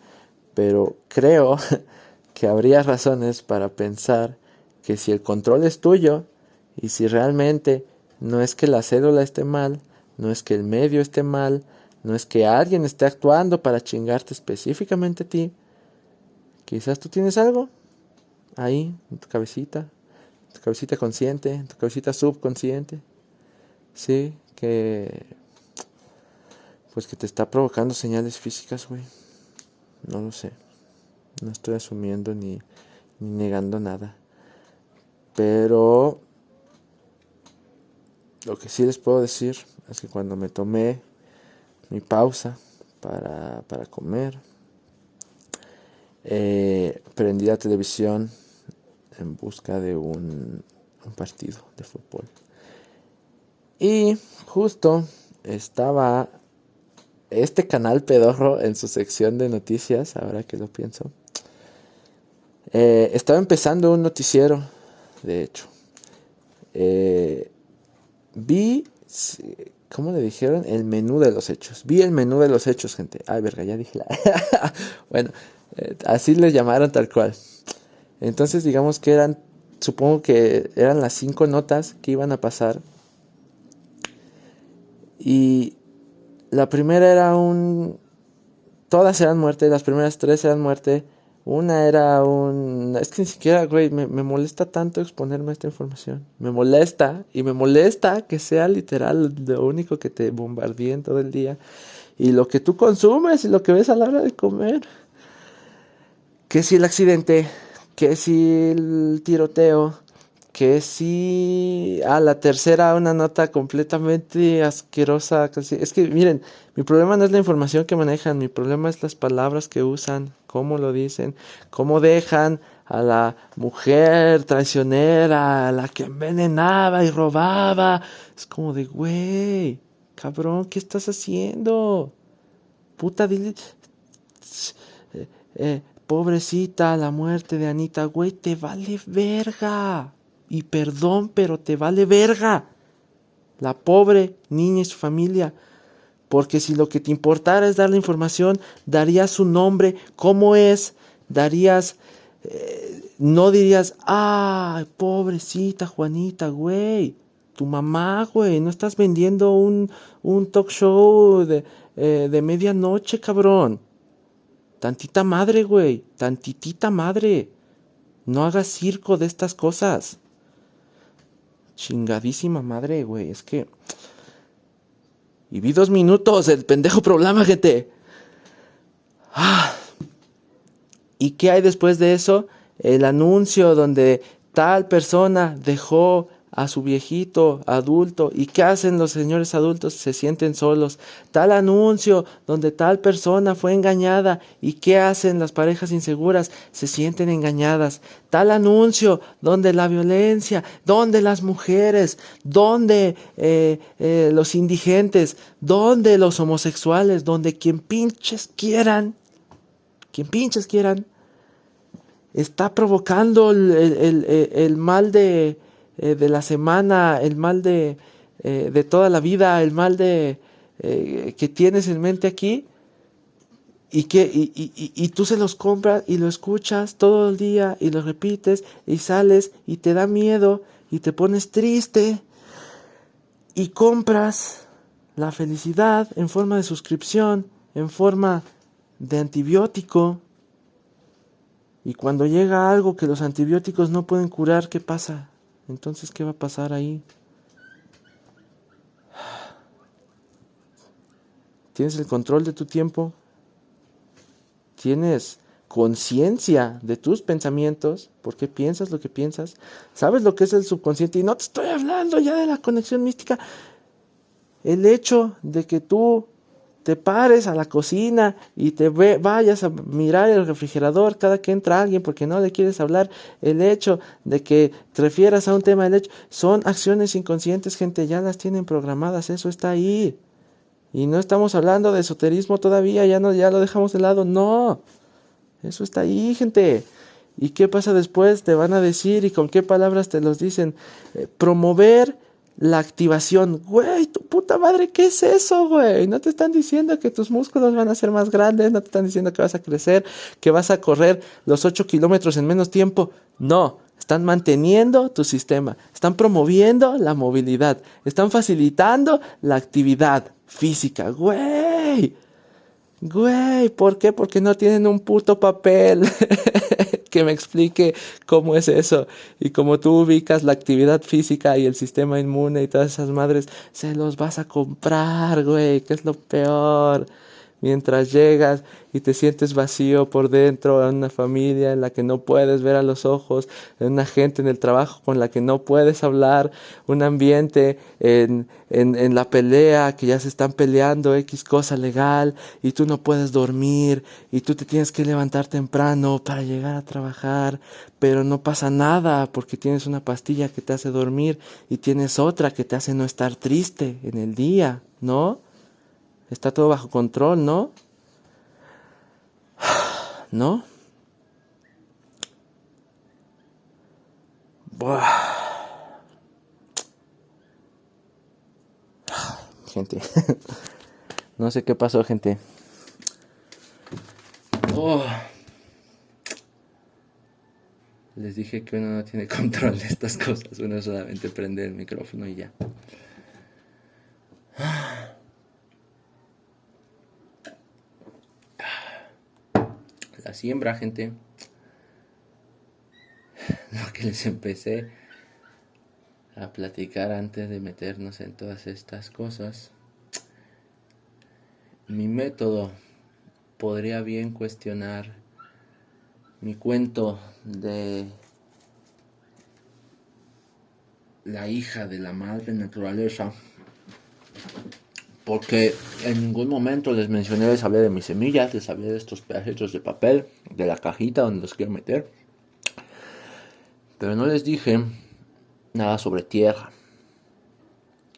pero creo que habría razones para pensar que si el control es tuyo y si realmente no es que la cédula esté mal, no es que el medio esté mal, no es que alguien esté actuando para chingarte específicamente a ti, quizás tú tienes algo ahí en tu cabecita consciente, en tu cabecita subconsciente, sí, que pues que te está provocando señales físicas, güey. No lo sé. No estoy asumiendo ni negando nada. Pero lo que sí les puedo decir es que cuando me tomé mi pausa para comer, prendí la televisión en busca de un partido de fútbol. Y justo estaba este canal pedorro en su sección de noticias, ahora que lo pienso. Estaba empezando un noticiero, de hecho. Vi, ¿cómo le dijeron? El menú de los hechos. Vi el menú de los hechos, gente. Ay, verga, ya dije la... Bueno, así le llamaron tal cual. Entonces, digamos que supongo que eran las 5 notas que iban a pasar. Y la primera era todas eran muerte, las primeras 3 eran muerte. Una era es que ni siquiera, güey, me molesta tanto exponerme a esta información. Me molesta que sea literal lo único que te bombardeen todo el día. Y lo que tú consumes y lo que ves a la hora de comer. Que si el accidente, que si el tiroteo, que sí, la tercera una nota completamente asquerosa, casi. Es que miren, mi problema no es la información que manejan, mi problema es las palabras que usan, cómo lo dicen, cómo dejan a la mujer traicionera, a la que envenenaba y robaba. Es como de, güey, cabrón, ¿qué estás haciendo? Puta, dile, pobrecita, la muerte de Anita, güey, te vale verga. Y perdón, pero te vale verga. La pobre niña y su familia. Porque si lo que te importara es dar la información, darías su nombre, cómo es, darías, no dirías, ay, pobrecita Juanita, güey. Tu mamá, güey, no estás vendiendo un talk show de medianoche, cabrón. Tantita madre, güey. Tantitita madre. No hagas circo de estas cosas. Chingadísima madre, güey. Es que... Y vi 2 minutos el pendejo programa, gente. ¿Y qué hay después de eso? El anuncio donde tal persona dejó a su viejito adulto. ¿Y qué hacen los señores adultos? Se sienten solos. Tal anuncio donde tal persona fue engañada. ¿Y qué hacen las parejas inseguras? Se sienten engañadas. Tal anuncio donde la violencia, donde las mujeres, donde los indigentes, donde los homosexuales, donde quien pinches quieran, está provocando el mal de la semana, el mal de toda la vida, el mal que tienes en mente aquí, y tú se los compras y lo escuchas todo el día y lo repites y sales y te da miedo y te pones triste y compras la felicidad en forma de suscripción, en forma de antibiótico. Y cuando llega algo que los antibióticos no pueden curar, ¿qué pasa? Entonces, ¿qué va a pasar ahí? ¿Tienes el control de tu tiempo? ¿Tienes conciencia de tus pensamientos? ¿Por qué piensas lo que piensas? ¿Sabes lo que es el subconsciente? Y no te estoy hablando ya de la conexión mística. El hecho de que tú te pares a la cocina y vayas a mirar el refrigerador cada que entra alguien porque no le quieres hablar, el hecho de que te refieras a un tema del hecho, son acciones inconscientes, gente, ya las tienen programadas, eso está ahí. Y no estamos hablando de esoterismo todavía, ya lo dejamos de lado, no. Eso está ahí, gente. ¿Y qué pasa después? Te van a decir y con qué palabras te los dicen. Promover la activación. Güey, tu puta madre, ¿qué es eso, güey? No te están diciendo que tus músculos van a ser más grandes, no te están diciendo que vas a crecer, que vas a correr los 8 kilómetros en menos tiempo. No, están manteniendo tu sistema, están promoviendo la movilidad, están facilitando la actividad física. Güey, ¿por qué? Porque no tienen un puto papel que me explique cómo es eso. Y como tú ubicas la actividad física y el sistema inmune y todas esas madres, se los vas a comprar, güey, que es lo peor. Mientras llegas y te sientes vacío por dentro, en una familia en la que no puedes ver a los ojos, en una gente en el trabajo con la que no puedes hablar, un ambiente en la pelea, que ya se están peleando X cosa legal y tú no puedes dormir y tú te tienes que levantar temprano para llegar a trabajar, pero no pasa nada porque tienes una pastilla que te hace dormir y tienes otra que te hace no estar triste en el día, ¿no? Está todo bajo control, ¿no? ¿No? Buah. Gente. No sé qué pasó, gente. Oh. Les dije que uno no tiene control de estas cosas. Uno solamente prende el micrófono y ya. La siembra, gente. Lo que les empecé a platicar antes de meternos en todas estas cosas. Mi método podría bien cuestionar mi cuento de la hija de la madre naturaleza, porque en ningún momento les mencioné, les hablé de mis semillas, les hablé de estos pedacitos de papel, de la cajita donde los quiero meter, pero no les dije nada sobre tierra,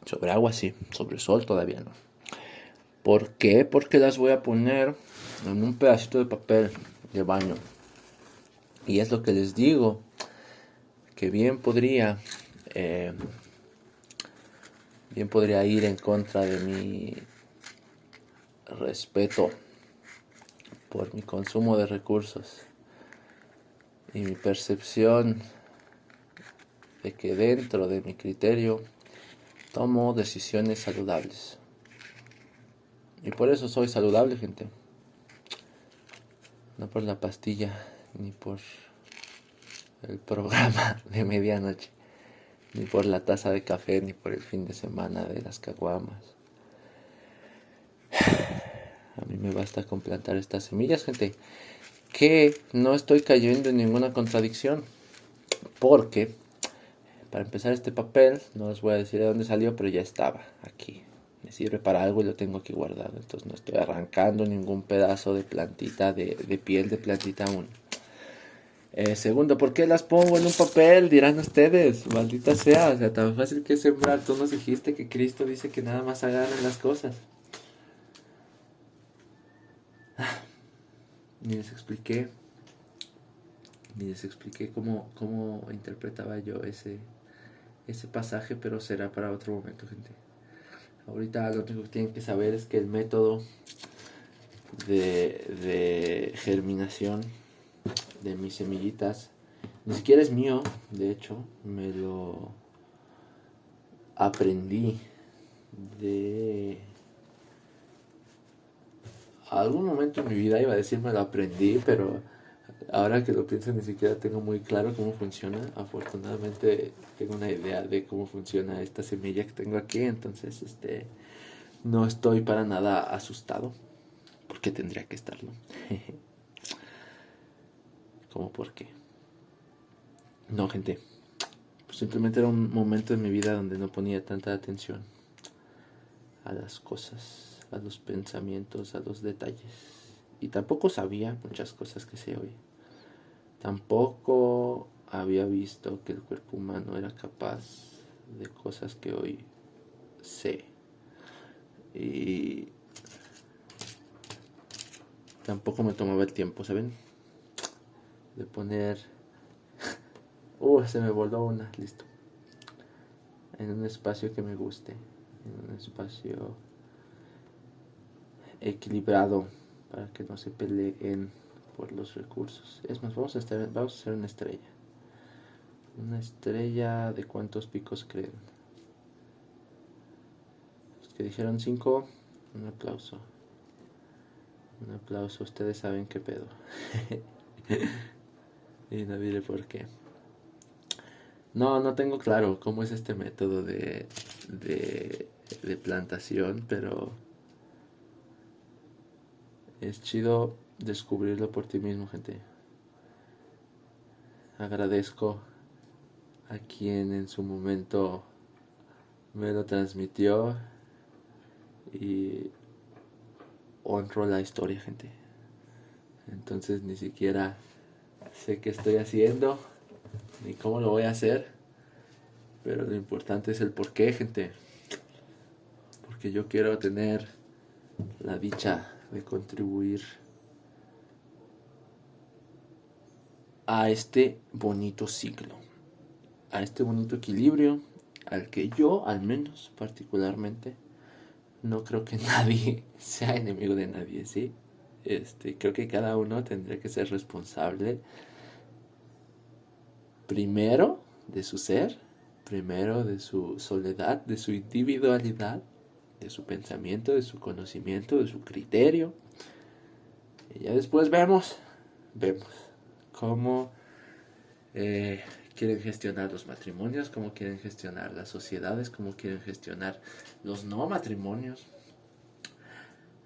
sobre agua sí, sobre sol todavía no. ¿Por qué? Porque las voy a poner en un pedacito de papel de baño. Y es lo que les digo, que eh, bien podría ir en contra de mi respeto por mi consumo de recursos y mi percepción de que dentro de mi criterio tomo decisiones saludables. Y por eso soy saludable, gente. No por la pastilla, ni por el programa de medianoche, ni por la taza de café, ni por el fin de semana de las caguamas. A mí me basta con plantar estas semillas, gente, que no estoy cayendo en ninguna contradicción, porque para empezar este papel, no os voy a decir de dónde salió, pero ya estaba aquí. Me sirve para algo y lo tengo aquí guardado, entonces no estoy arrancando ningún pedazo de plantita, de piel de plantita aún. Segundo, ¿por qué las pongo en un papel? Dirán ustedes, maldita sea, o sea, tan fácil que sembrar. Tú nos dijiste que Cristo dice que nada más agarren las cosas. Ni les expliqué, cómo interpretaba yo ese pasaje, pero será para otro momento, gente. Ahorita lo único que tienen que saber es que el método de germinación de mis semillitas ni siquiera es mío, de hecho, me lo aprendí de algún momento en mi vida. Iba a decir me lo aprendí, pero ahora que lo pienso ni siquiera tengo muy claro cómo funciona. Afortunadamente tengo una idea de cómo funciona esta semilla que tengo aquí, entonces no estoy para nada asustado, porque tendría que estarlo. ¿Cómo por qué? No, gente. Simplemente era un momento en mi vida donde no ponía tanta atención a las cosas, a los pensamientos, a los detalles. Y tampoco sabía muchas cosas que sé hoy. Tampoco había visto que el cuerpo humano era capaz de cosas que hoy sé. Y tampoco me tomaba el tiempo, ¿saben? De poner... se me voló una, listo. En un espacio que me guste. En un espacio equilibrado para que no se peleen por los recursos. Es más, vamos a hacer una estrella. Una estrella de cuántos picos creen. Los que dijeron 5, un aplauso. Un aplauso, ustedes saben qué pedo. Y no diré por qué. No tengo claro cómo es este método de plantación, pero es chido descubrirlo por ti mismo, gente. Agradezco a quien en su momento me lo transmitió y honro la historia, gente. Entonces ni siquiera sé qué estoy haciendo ni cómo lo voy a hacer, pero lo importante es el por qué, gente. Porque yo quiero tener la dicha de contribuir a este bonito ciclo, a este bonito equilibrio al que yo, al menos particularmente, no creo que nadie sea enemigo de nadie, ¿sí? Creo que cada uno tendría que ser responsable primero de su ser, primero de su soledad, de su individualidad, de su pensamiento, de su conocimiento, de su criterio. Y ya después vemos cómo quieren gestionar los matrimonios, cómo quieren gestionar las sociedades, cómo quieren gestionar los no matrimonios,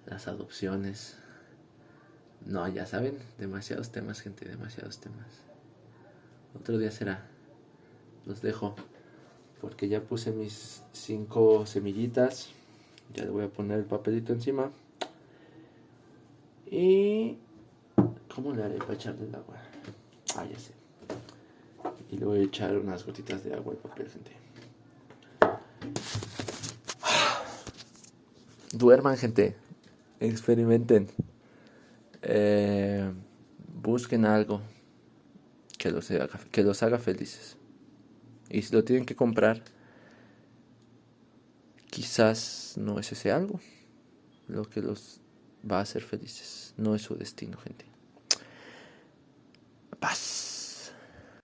las adopciones. No, ya saben, demasiados temas, gente, demasiados temas. Otro día será. Los dejo. porque ya puse mis 5 semillitas. Ya le voy a poner el papelito encima. Y... ¿cómo le haré para echarle el agua? Ah, ya sé. Y le voy a echar unas gotitas de agua al papel, gente. Duerman, gente. Experimenten. Eh, Busquen algo que los haga felices. Y si lo tienen que comprar, quizás no es ese algo lo que los va a hacer felices. No es su destino, gente. Paz.